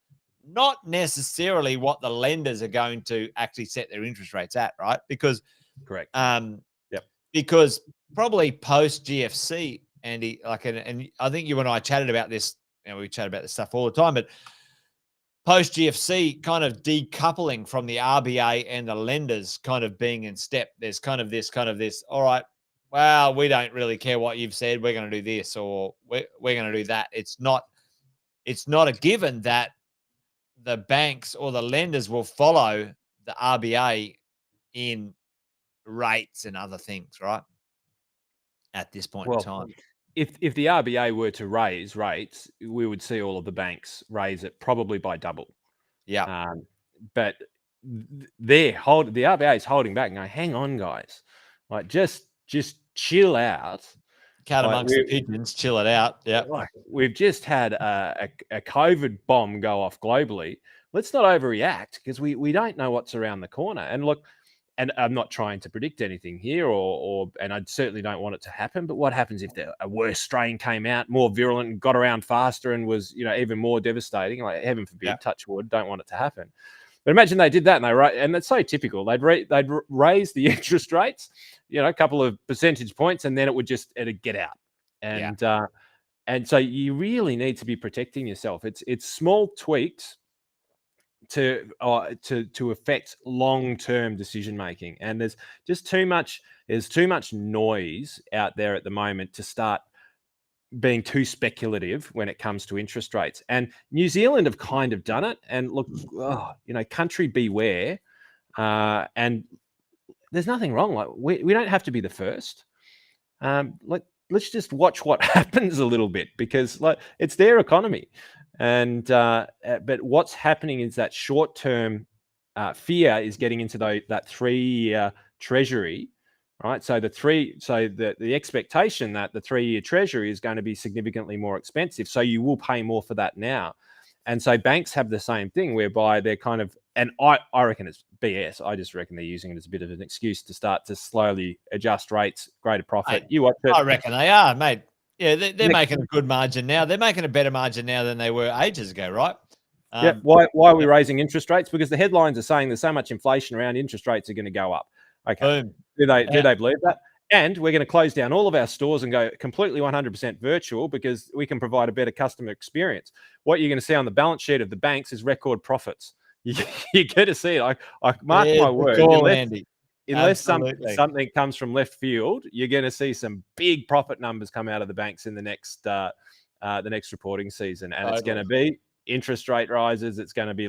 [SPEAKER 2] not necessarily what the lenders are going to actually set their interest rates at, right? Because
[SPEAKER 1] correct.
[SPEAKER 2] Because probably post GFC, Andy, and I think you and I chatted about this, we chat about this stuff all the time, but post GFC, kind of decoupling from the RBA and the lenders kind of being in step. There's kind of this, all right, well, we don't really care what you've said. We're going to do this, or we're going to do that. It's not a given that the banks or the lenders will follow the RBA in rates and other things, right? At this point in time.
[SPEAKER 1] If the RBA were to raise rates, we would see all of the banks raise it probably by double.
[SPEAKER 2] Yeah.
[SPEAKER 1] But the RBA is holding back and going, hang on, guys. Like, just chill out.
[SPEAKER 2] Cat amongst the pigeons, chill it out. Yeah.
[SPEAKER 1] Like, we've just had a COVID bomb go off globally. Let's not overreact, because we don't know what's around the corner. And look, and I'm not trying to predict anything here, and I certainly don't want it to happen. But what happens if a worse strain came out, more virulent, and got around faster, and was even more devastating? Like, heaven forbid, touch wood, don't want it to happen. But imagine they did that, and that's so typical. They'd raise the interest rates, a couple of percentage points, and then it'd get out. And so you really need to be protecting yourself. It's small tweaks to affect long-term decision making, and there's too much noise out there at the moment to start being too speculative when it comes to interest rates. And New Zealand have kind of done it, and look, country beware. And there's nothing wrong. Like, we don't have to be the first. Let's just watch what happens a little bit, because it's their economy. And but what's happening is that short-term fear is getting into that 3-year treasury, right? So the expectation that the 3-year treasury is going to be significantly more expensive. So you will pay more for that now. And so banks have the same thing, whereby they're kind of, and I reckon it's BS. I just reckon they're using it as a bit of an excuse to start to slowly adjust rates, greater profit.
[SPEAKER 2] Mate,
[SPEAKER 1] You watch it.
[SPEAKER 2] I reckon they are, mate. Yeah, they're making a good margin now. They're making a better margin now than they were ages ago, right?
[SPEAKER 1] Yeah. Why are we raising interest rates? Because the headlines are saying there's so much inflation around, interest rates are going to go up. Okay.
[SPEAKER 2] Boom.
[SPEAKER 1] Do they believe that? And we're going to close down all of our stores and go completely 100% virtual because we can provide a better customer experience. What you're going to see on the balance sheet of the banks is record profits. You're going to see it. I mark my word. Unless something comes from left field, you're going to see some big profit numbers come out of the banks in the next reporting season, and it's going to be interest rate rises. It's going to be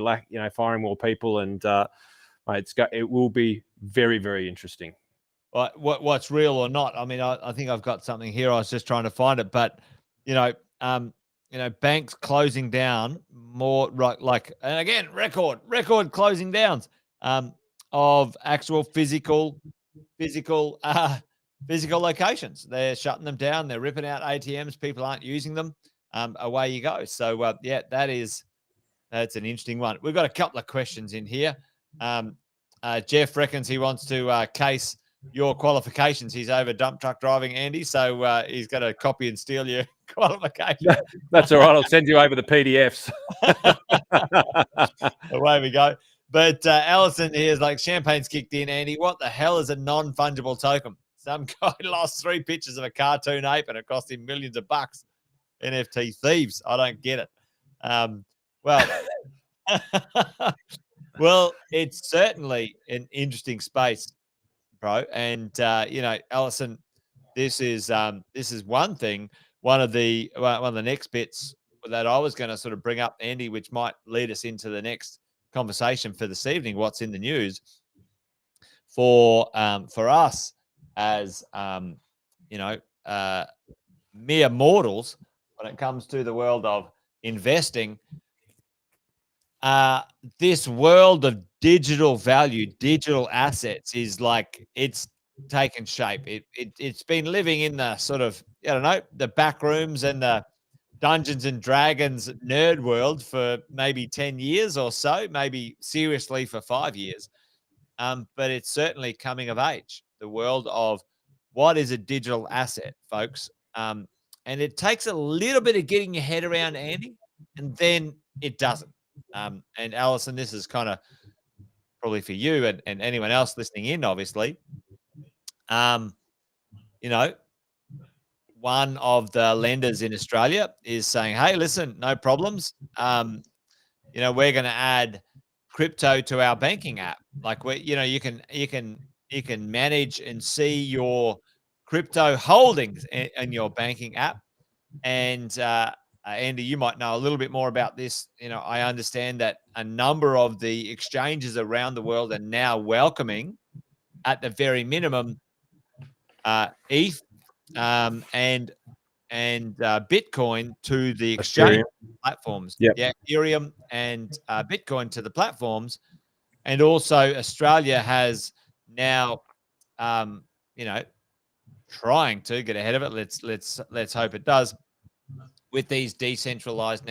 [SPEAKER 1] firing more people, and it will be very, very interesting.
[SPEAKER 2] What's real or not? I mean, I think I've got something here. I was just trying to find it, but banks closing down more, right? And again, record closing downs of actual physical locations. They're shutting them down. They're ripping out ATMs. People aren't using them. Away you go. So that's an interesting one. We've got a couple of questions in here. Jeff reckons he wants to case your qualifications. He's over dump truck driving, Andy. So he's going to copy and steal your qualification.
[SPEAKER 1] That's all right. I'll send you over the PDFs.
[SPEAKER 2] Away we go. But Allison here is like, champagne's kicked in, Andy. What the hell is a non-fungible token? Some guy lost 3 pictures of a cartoon ape and it cost him millions of bucks. NFT thieves. I don't get it. Well, it's certainly an interesting space, bro. And Allison, this is one thing. One of the next bits that I was going to sort of bring up, Andy, which might lead us into the next conversation for this evening. What's in the news for us as mere mortals when it comes to the world of investing? This world of digital value, digital assets is like, it's taken shape. It's been living in the sort of, the back rooms and the Dungeons and Dragons nerd world for maybe 10 years or so, maybe seriously for 5 years. But it's certainly coming of age, the world of what is a digital asset, folks. And it takes a little bit of getting your head around, Andy, and then it doesn't. And Allison, this is kind of probably for you and anyone else listening in, obviously. One of the lenders in Australia is saying, hey, listen, no problems. We're going to add crypto to our banking app. Like, you can manage and see your crypto holdings in your banking app. And Andy, you might know a little bit more about this. I understand that a number of the exchanges around the world are now welcoming, at the very minimum, ETH and Bitcoin to the exchange platforms.
[SPEAKER 1] Yep.
[SPEAKER 2] Yeah, Ethereum and Bitcoin to the platforms. And also Australia has now, trying to get ahead of it. Let's hope it does, with these decentralized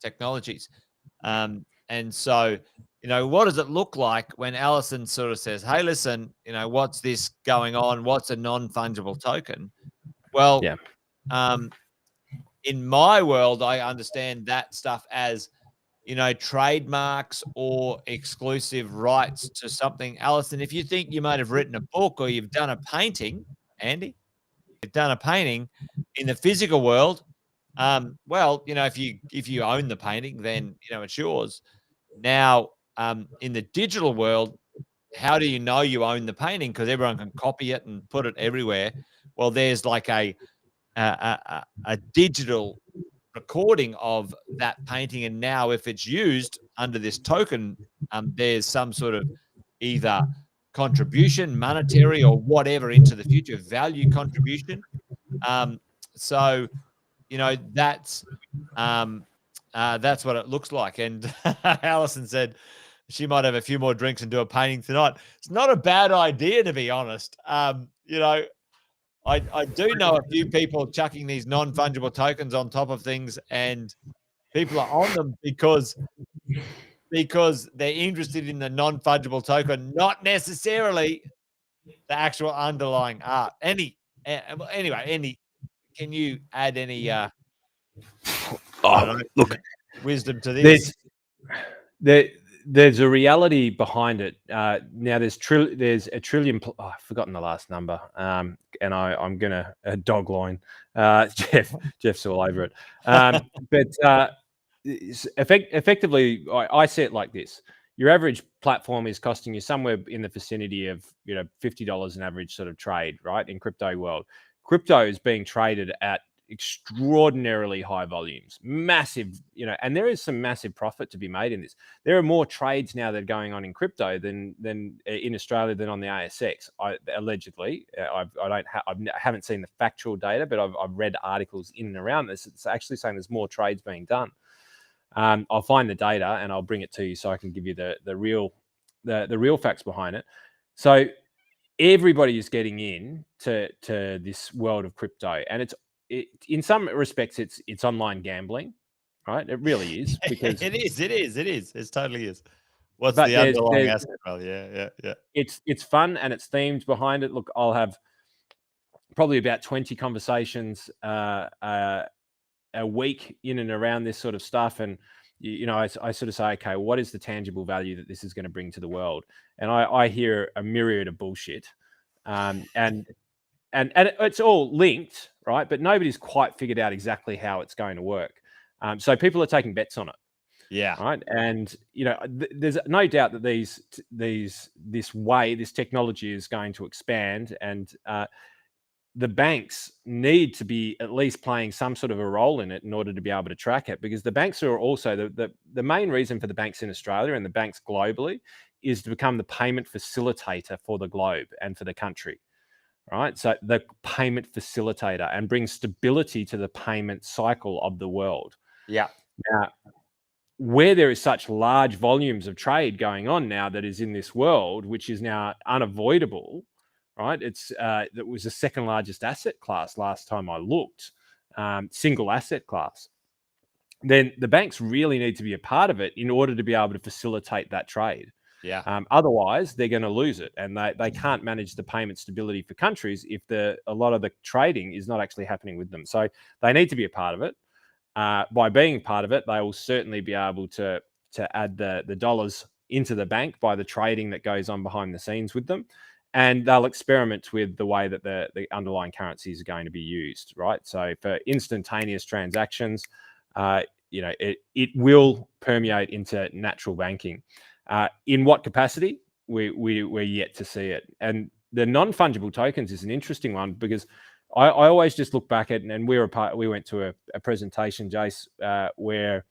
[SPEAKER 2] technologies. And so, what does it look like when Allison sort of says, hey, listen, what's this going on? What's a non-fungible token? Well, in my world, I understand that stuff as, trademarks or exclusive rights to something. Allison, if you think you might have written a book or you've done a painting, Andy, you've done a painting in the physical world, if you own the painting, then, it's yours. Now, in the digital world, how do you know you own the painting? Because everyone can copy it and put it everywhere. Well, there's like a digital recording of that painting, and now if it's used under this token, there's some sort of either contribution, monetary or whatever, into the future value contribution. So that's what it looks like. And Allison said, she might have a few more drinks and do a painting tonight. It's not a bad idea, to be honest. You know, I do know a few people chucking these non-fungible tokens on top of things, and people are on them because they're interested in the non-fungible token, not necessarily the actual underlying art. Anyway, can you add any I don't know,
[SPEAKER 1] look,
[SPEAKER 2] wisdom to this?
[SPEAKER 1] There's a reality behind it. Now there's a trillion. I've forgotten the last number, and I'm gonna dog line. Jeff's all over it. But effectively, I see it like this: your average platform is costing you somewhere in the vicinity of $50 an average sort of trade, right? In crypto world, crypto is being traded at extraordinarily high volumes, massive, and there is some massive profit to be made in this. There are more trades now that are going on in crypto than in Australia than on the ASX. Allegedly, I haven't seen the factual data, but I've read articles in and around this. It's actually saying there's more trades being done. I'll find the data and I'll bring it to you so I can give you the real facts behind it. So everybody is getting in to this world of crypto, and in some respects it's online gambling, right? It really is, because
[SPEAKER 2] it is. It totally is. What's the underlying asset? Well, yeah.
[SPEAKER 1] It's fun and it's themed behind it. Look, I'll have probably about 20 conversations a week in and around this sort of stuff, and I sort of say, okay, what is the tangible value that this is going to bring to the world? And I hear a myriad of bullshit, and it's all linked, right? But nobody's quite figured out exactly how it's going to work. So people are taking bets on it.
[SPEAKER 2] Yeah.
[SPEAKER 1] Right. And there's no doubt that this technology is going to expand, and the banks need to be at least playing some sort of a role in it in order to be able to track it, because the banks are also the main reason for the banks in Australia and the banks globally is to become the payment facilitator for the globe and for the country. Right. So the payment facilitator, and bring stability to the payment cycle of the world.
[SPEAKER 2] Yeah.
[SPEAKER 1] Now, where there is such large volumes of trade going on now that is in this world, which is now unavoidable, right? That was the second largest asset class last time I looked, single asset class. Then the banks really need to be a part of it in order to be able to facilitate that trade.
[SPEAKER 2] Yeah.
[SPEAKER 1] Otherwise, they're going to lose it, and they can't manage the payment stability for countries if a lot of the trading is not actually happening with them. So they need to be a part of it. By being part of it, they will certainly be able to add the dollars into the bank by the trading that goes on behind the scenes with them, and they'll experiment with the way that the underlying currencies are going to be used. Right. So for instantaneous transactions, it will permeate into natural banking. In what capacity? We're yet to see it. And the non-fungible tokens is an interesting one, because I always just look back at, and we went to a presentation, Jace, where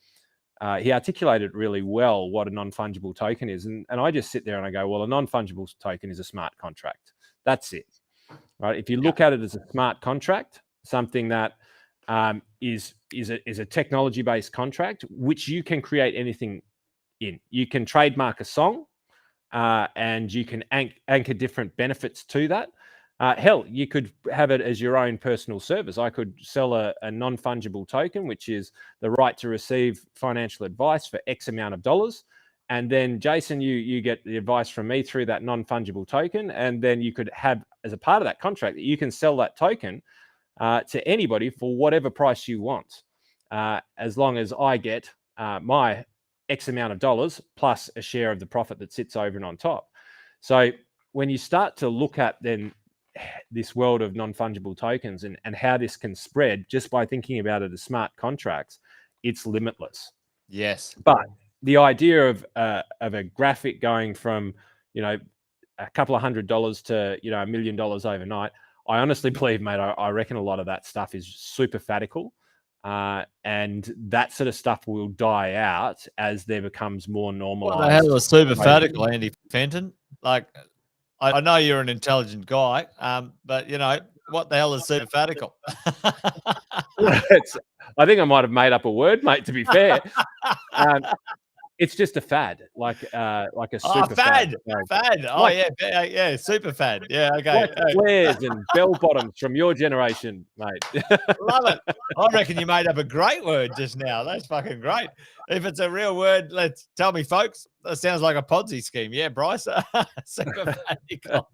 [SPEAKER 1] he articulated really well what a non-fungible token is. And I just sit there and I go, well, a non-fungible token is a smart contract. That's it. Right. If you look at it as a smart contract, something that is a technology-based contract, which you can create anything in. You can trademark a song, and you can anchor different benefits to that. Hell, you could have it as your own personal service. I could sell a non-fungible token, which is the right to receive financial advice for X amount of dollars. And then, Jason, you get the advice from me through that non-fungible token. And then you could have, as a part of that contract, that you can sell that token to anybody for whatever price you want, as long as I get my X amount of dollars plus a share of the profit that sits over and on top. So when you start to look at then this world of non-fungible tokens and how this can spread just by thinking about it as smart contracts, it's limitless.
[SPEAKER 2] Yes.
[SPEAKER 1] But the idea of a graphic going from, a couple of $100 to, $1 million overnight, I honestly believe, mate, I reckon a lot of that stuff is super fatical. And that sort of stuff will die out as there becomes more normalized.
[SPEAKER 2] What the hell is super fatical, Andy Fenton? Like, I know you're an intelligent guy, but what the hell is super fatical?
[SPEAKER 1] I think I might have made up a word, mate, to be fair. It's just a fad, like a
[SPEAKER 2] Oh,
[SPEAKER 1] super
[SPEAKER 2] fad.
[SPEAKER 1] fad.
[SPEAKER 2] Fad. Oh,
[SPEAKER 1] Like,
[SPEAKER 2] yeah. Super fad. Yeah, okay.
[SPEAKER 1] like flares and bell bottoms from your generation, mate.
[SPEAKER 2] Love it. I reckon you made up a great word just now. That's fucking great. If it's a real word, let's tell me, folks. That sounds like a Ponzi scheme. Yeah, Bryce. Super fadical.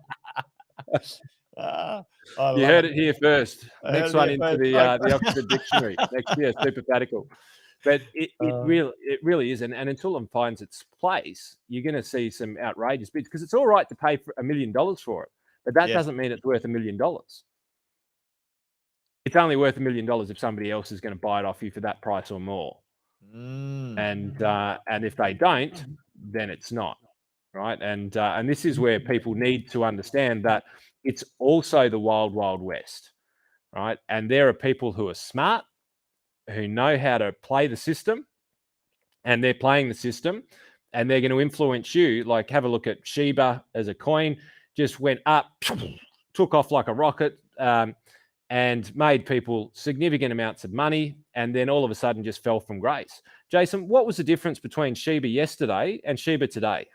[SPEAKER 1] You heard it here first.
[SPEAKER 2] I
[SPEAKER 1] Next
[SPEAKER 2] heard
[SPEAKER 1] one
[SPEAKER 2] it
[SPEAKER 1] into
[SPEAKER 2] here first.
[SPEAKER 1] the Oxford Dictionary next year, super fadical. But it really is, and until it finds its place, you're going to see some outrageous bids, because it's all right to pay for $1 million for it, but that doesn't mean it's worth $1 million. It's only worth $1 million if somebody else is going to buy it off you for that price or more. And if they don't, then it's not, right? And this is where people need to understand that it's also the wild, wild west, right? And there are people who are smart, who know how to play the system, and they're playing the system, and they're going to influence you. Like, have a look at Shiba as a coin, just went up, took off like a rocket, and made people significant amounts of money, and then all of a sudden just fell from grace. Jason, what was the difference between Shiba yesterday and Shiba today?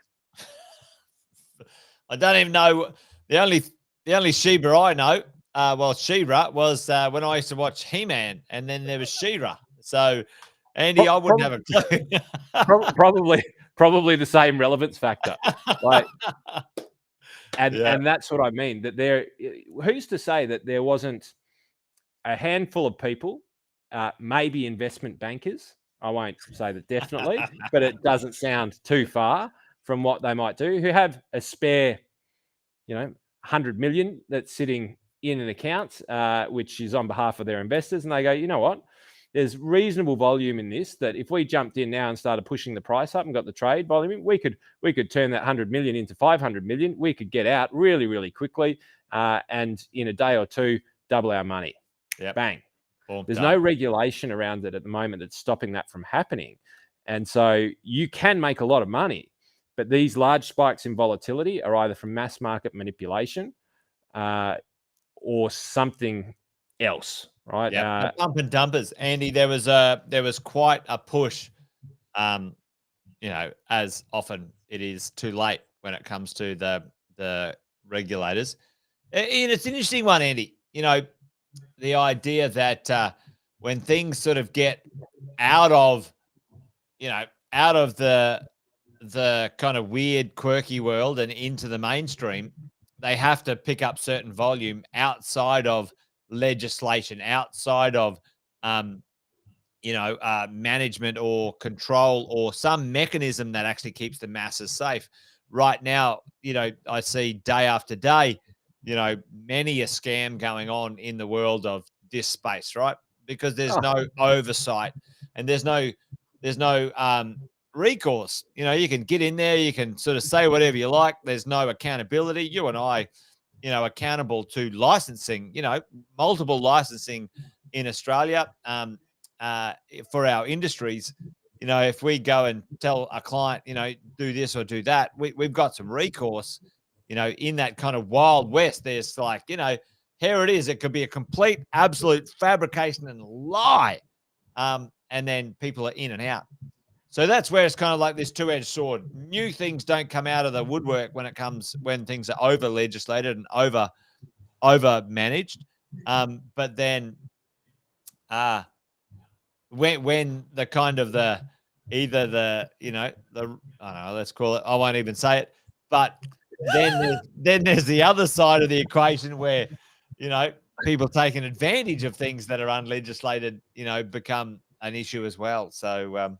[SPEAKER 2] I don't even know. The only Shiba I know, She-Ra was when I used to watch He-Man, and then there was She-Ra. So, Andy, I wouldn't have a
[SPEAKER 1] clue. Probably the same relevance factor. Like, and that's what I mean. That who's to say that there wasn't a handful of people, maybe investment bankers. I won't say that definitely, but it doesn't sound too far from what they might do, who have a spare, 100 million that's sitting in an account, which is on behalf of their investors. And they go, you know what? There's reasonable volume in this, that if we jumped in now and started pushing the price up and got the trade volume, we could turn that 100 million into 500 million. We could get out really, really quickly, and in a day or two, double our money.
[SPEAKER 2] Yep.
[SPEAKER 1] Bang.
[SPEAKER 2] Boom,
[SPEAKER 1] There's
[SPEAKER 2] done.
[SPEAKER 1] no regulation around it at the moment that's stopping that from happening. And so you can make a lot of money, but these large spikes in volatility are either from mass market manipulation or something else, right?
[SPEAKER 2] Yeah, pump and dumpers, Andy. There was quite a push, as often it is too late when it comes to the regulators. And it's an interesting one, Andy. The idea that when things sort of get out of the kind of weird, quirky world and into the mainstream, they have to pick up certain volume outside of legislation, outside of management or control or some mechanism that actually keeps the masses safe. Right now, I see day after day, many a scam going on in the world of this space, right? Because there's no oversight and there's no recourse. You can get in there, you can sort of say whatever you like. There's no accountability. You and I, accountable to licensing, multiple licensing in Australia for our industries. If we go and tell a client, do this or do that, we've got some recourse. In that kind of wild west, there's like, here it is. It could be a complete, absolute fabrication and lie. And then people are in and out. So that's where it's kind of like this two-edged sword. New things don't come out of the woodwork when things are over legislated and over managed. But then when the kind of I don't know, let's call it, I won't even say it, but then there's the other side of the equation where, people taking advantage of things that are unlegislated, become an issue as well. So,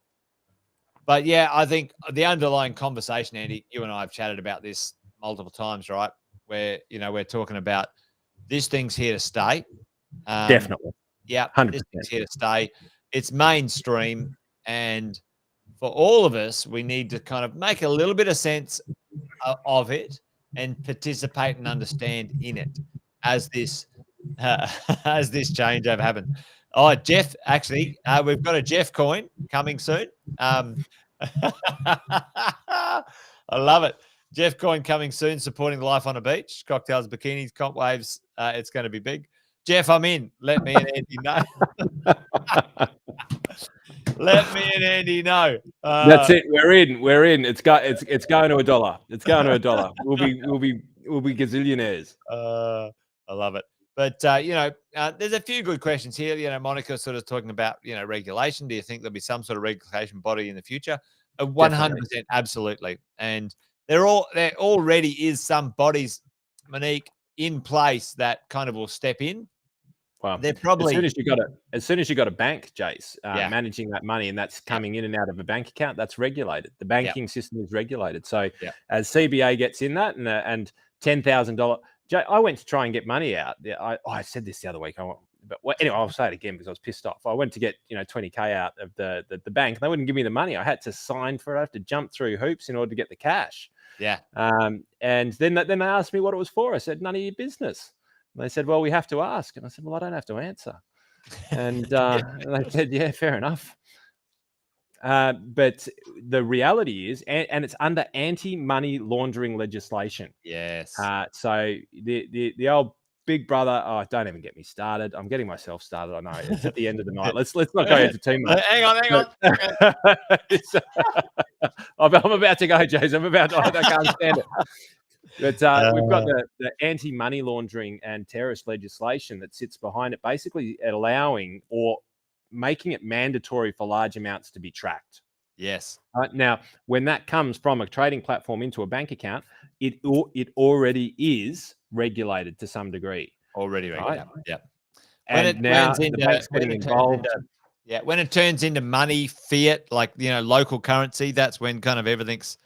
[SPEAKER 2] but yeah, I think the underlying conversation, Andy, you and I have chatted about this multiple times, right? Where, we're talking about this thing's here to stay.
[SPEAKER 1] Definitely.
[SPEAKER 2] Yeah,
[SPEAKER 1] 100%.
[SPEAKER 2] this thing's here to stay. It's mainstream. And for all of us, we need to kind of make a little bit of sense of it and participate and understand in it as this changeover happens. Oh, Jeff, actually, we've got a Jeff coin coming soon. I love it. Jeff coin coming soon, supporting life on a beach, cocktails, bikinis, comp waves. It's going to be big. Jeff, I'm in. Let me and Andy know. Let me and Andy know.
[SPEAKER 1] That's it. We're in. We're in. It's going to $1. It's going to $1. We'll be gazillionaires.
[SPEAKER 2] I love it. But there's a few good questions here. Monica's sort of talking about regulation. Do you think there'll be some sort of regulation body in the future? 100%, absolutely. And there already is some bodies, Monique, in place that kind of will step in.
[SPEAKER 1] Well,
[SPEAKER 2] they're probably
[SPEAKER 1] as soon as you got a bank, Jace, managing that money, and that's coming in and out of a bank account, that's regulated. The banking system is regulated. So as CBA gets in that, and $10,000, I went to try and get money out. I said this the other week. Anyway, I'll say it again because I was pissed off. I went to get $20K out of the bank, and they wouldn't give me the money. I had to sign for it. I had to jump through hoops in order to get the cash.
[SPEAKER 2] Yeah.
[SPEAKER 1] And then they asked me what it was for. I said, none of your business. And they said, well, we have to ask. And I said, well, I don't have to answer. And they said, yeah, fair enough. But the reality is, and it's under anti-money laundering legislation.
[SPEAKER 2] Yes.
[SPEAKER 1] So the old big brother, don't even get me started. I'm getting myself started. I know it's at the end of the night. Let's not go into too much.
[SPEAKER 2] Hang on.
[SPEAKER 1] I'm about to go, Jason. I can't stand it. But we've got the anti-money laundering and terrorist legislation that sits behind it, basically allowing or making it mandatory for large amounts to be tracked.
[SPEAKER 2] Yes.
[SPEAKER 1] Now, when that comes from a trading platform into a bank account, it already is regulated to some degree.
[SPEAKER 2] Already regulated.
[SPEAKER 1] Right?
[SPEAKER 2] Yeah.
[SPEAKER 1] And now the bank's getting involved.
[SPEAKER 2] When it turns into money, fiat, like local currency, that's when kind of everything's.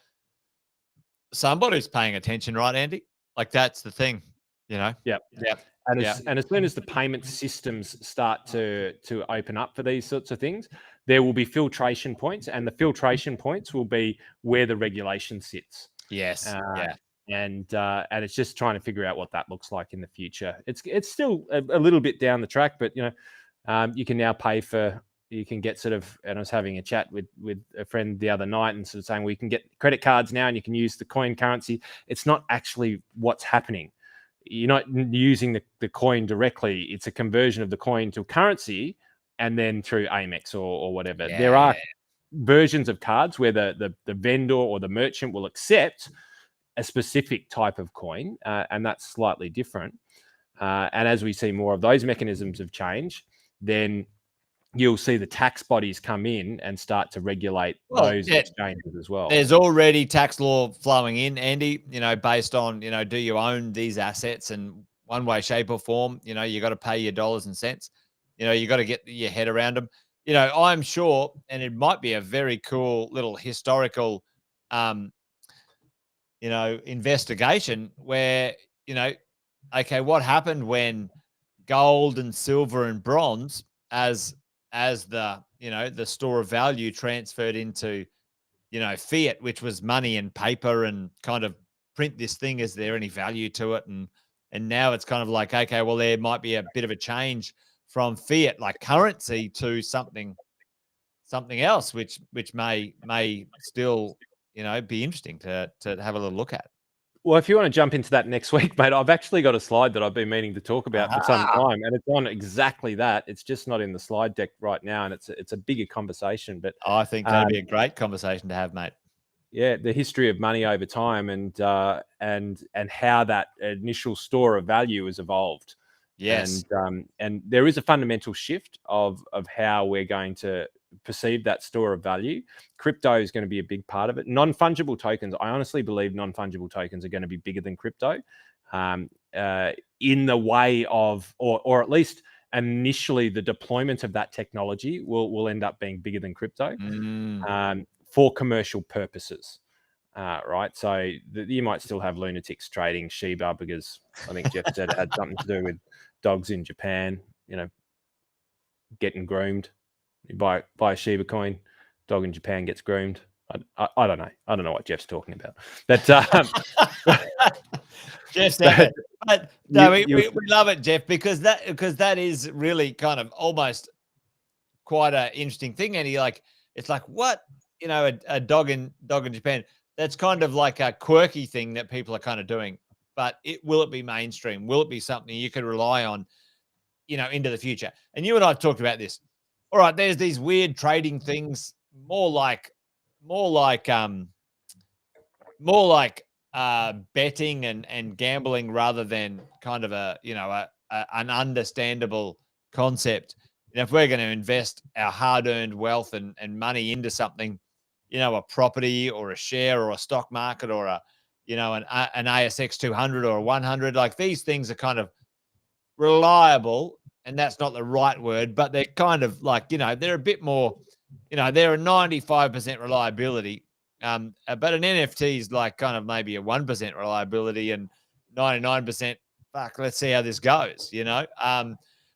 [SPEAKER 2] Somebody's paying attention, right, Andy? Like that's the thing,
[SPEAKER 1] Yep. And as soon as the payment systems start to open up for these sorts of things, there will be filtration points, and the filtration points will be where the regulation sits.
[SPEAKER 2] Yes.
[SPEAKER 1] And it's just trying to figure out what that looks like in the future. It's still a little bit down the track, but you can now pay for. You can get sort of, and I was having a chat with a friend the other night and sort of saying, we can get credit cards now and you can use the coin currency. It's not actually what's happening. You're not using the coin directly. It's a conversion of the coin to currency and then through Amex or whatever. Yeah. There are versions of cards where the vendor or the merchant will accept a specific type of coin, and that's slightly different. And as we see more of those mechanisms of change, then you'll see the tax bodies come in and start to regulate those exchanges as well.
[SPEAKER 2] There's already tax law flowing in, Andy, based on, do you own these assets in one way, shape or form? You got to pay your dollars and cents. You got to get your head around them. I'm sure, and it might be a very cool little historical, investigation where, okay, what happened when gold and silver and bronze as the the store of value transferred into fiat, which was money and paper, and kind of print this thing, is there any value to it? And now it's kind of like, okay, well, there might be a bit of a change from fiat like currency to something else, which may still be interesting to have a little look at.
[SPEAKER 1] Well, if you want to jump into that next week, mate, I've actually got a slide that I've been meaning to talk about for some time, and it's on exactly that. It's just not in the slide deck right now, and it's a bigger conversation. But
[SPEAKER 2] I think that'd be a great conversation to have, mate.
[SPEAKER 1] Yeah, the history of money over time, and how that initial store of value has evolved.
[SPEAKER 2] Yes,
[SPEAKER 1] and there is a fundamental shift of how we're going to perceive that store of value. Crypto is going to be a big part of it. Non-fungible tokens, I honestly believe non-fungible tokens are going to be bigger than crypto, in the way of, or at least initially the deployment of that technology will end up being bigger than crypto for commercial purposes. Right, so you might still have lunatics trading Shiba, because I think Jeff said it had something to do with dogs in Japan, getting groomed. You buy a Shiba coin, dog in Japan gets groomed. I don't know. I don't know what Jeff's talking about. But
[SPEAKER 2] Jeff said it. But no, we love it, Jeff, because that is really kind of almost quite an interesting thing. And it's like what, a dog in Japan. That's kind of like a quirky thing that people are kind of doing. But will it be mainstream? Will it be something you could rely on, into the future? And you and I have talked about this. all right, there's these weird trading things, more like betting and gambling rather than kind of an understandable concept. If we're going to invest our hard-earned wealth and money into something, a property or a share or a stock market or an ASX 200 or a 100, like these things are kind of reliable, and that's not the right word, but they're kind of like, they're a bit more, they're a 95% reliability. But an NFT is like kind of maybe a 1% reliability and 99%. Fuck, let's see how this goes.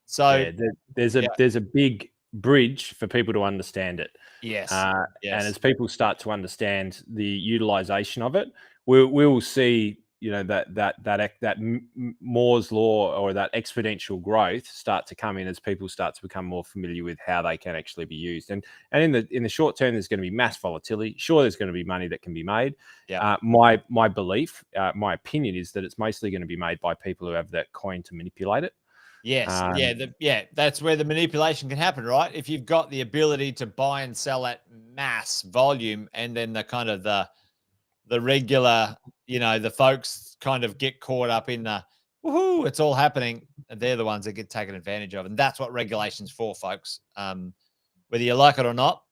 [SPEAKER 2] So
[SPEAKER 1] there's a big bridge for people to understand it.
[SPEAKER 2] Yes.
[SPEAKER 1] And as people start to understand the utilization of it, we'll see, that Moore's law or that exponential growth start to come in as people start to become more familiar with how they can actually be used. And in the short term, there's going to be mass volatility. Sure, there's going to be money that can be made.
[SPEAKER 2] Yeah.
[SPEAKER 1] My belief, my opinion is that it's mostly going to be made by people who have that coin to manipulate it.
[SPEAKER 2] Yes. That's where the manipulation can happen, right? If you've got the ability to buy and sell at mass volume, and then the kind of the regular, the folks kind of get caught up in the woohoo, it's all happening. They're the ones that get taken advantage of. And that's what regulation's for, folks. Whether you like it or not,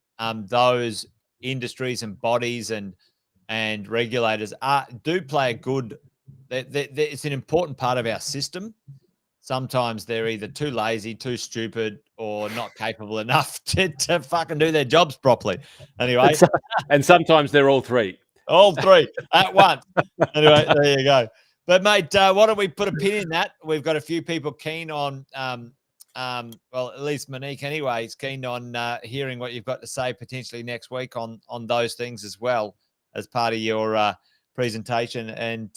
[SPEAKER 2] those industries and bodies and regulators do play a good, it's an important part of our system. Sometimes they're either too lazy, too stupid, or not capable enough to fucking do their jobs properly. Anyway.
[SPEAKER 1] And sometimes they're all three.
[SPEAKER 2] All three at once. Anyway, there you go. But, mate, why don't we put a pin in that? We've got a few people keen on, well, at least Monique anyway is keen on hearing what you've got to say potentially next week on those things as well as part of your presentation. And,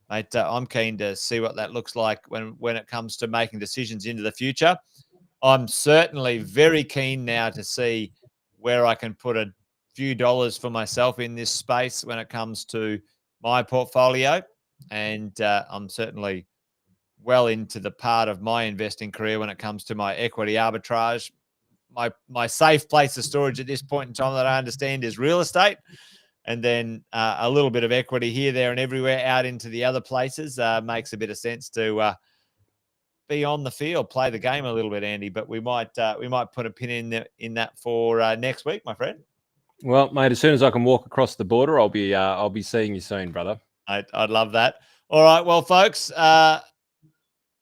[SPEAKER 2] mate, I'm keen to see what that looks like when it comes to making decisions into the future. I'm certainly very keen now to see where I can put a few dollars for myself in this space when it comes to my portfolio. And I'm certainly well into the part of my investing career when it comes to my equity arbitrage. My safe place of storage at this point in time that I understand is real estate. And then a little bit of equity here, there, and everywhere out into the other places makes a bit of sense to be on the field, play the game a little bit, Andy. But we might put a pin in that for next week, my friend.
[SPEAKER 1] Well, mate, as soon as I can walk across the border, I'll be seeing you soon, brother.
[SPEAKER 2] I'd love that. All right, well, folks,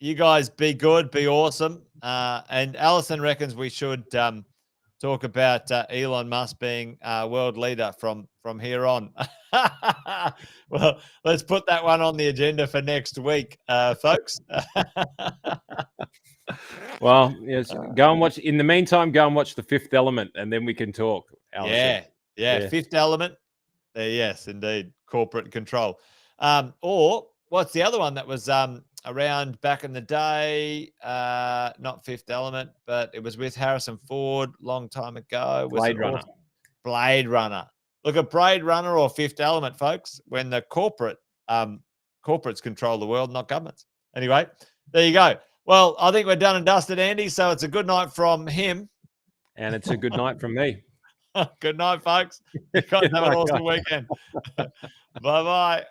[SPEAKER 2] you guys be good, be awesome. And Alison reckons we should talk about Elon Musk being world leader from here on. Well, let's put that one on the agenda for next week, folks.
[SPEAKER 1] Well, yes, go and watch. In the meantime, go and watch The Fifth Element, and then we can talk. Alison.
[SPEAKER 2] Yeah. Fifth Element. Yes, indeed. Corporate control. Or what's the other one that was around back in the day? Not Fifth Element, but it was with Harrison Ford long time ago.
[SPEAKER 1] Blade Runner.
[SPEAKER 2] Blade Runner. Look at Blade Runner or Fifth Element, folks, when the corporates control the world, not governments. Anyway, there you go. Well, I think we're done and dusted, Andy. So it's a good night from him.
[SPEAKER 1] And it's a good night from me.
[SPEAKER 2] Good night, folks. You guys have an awesome weekend. Bye-bye.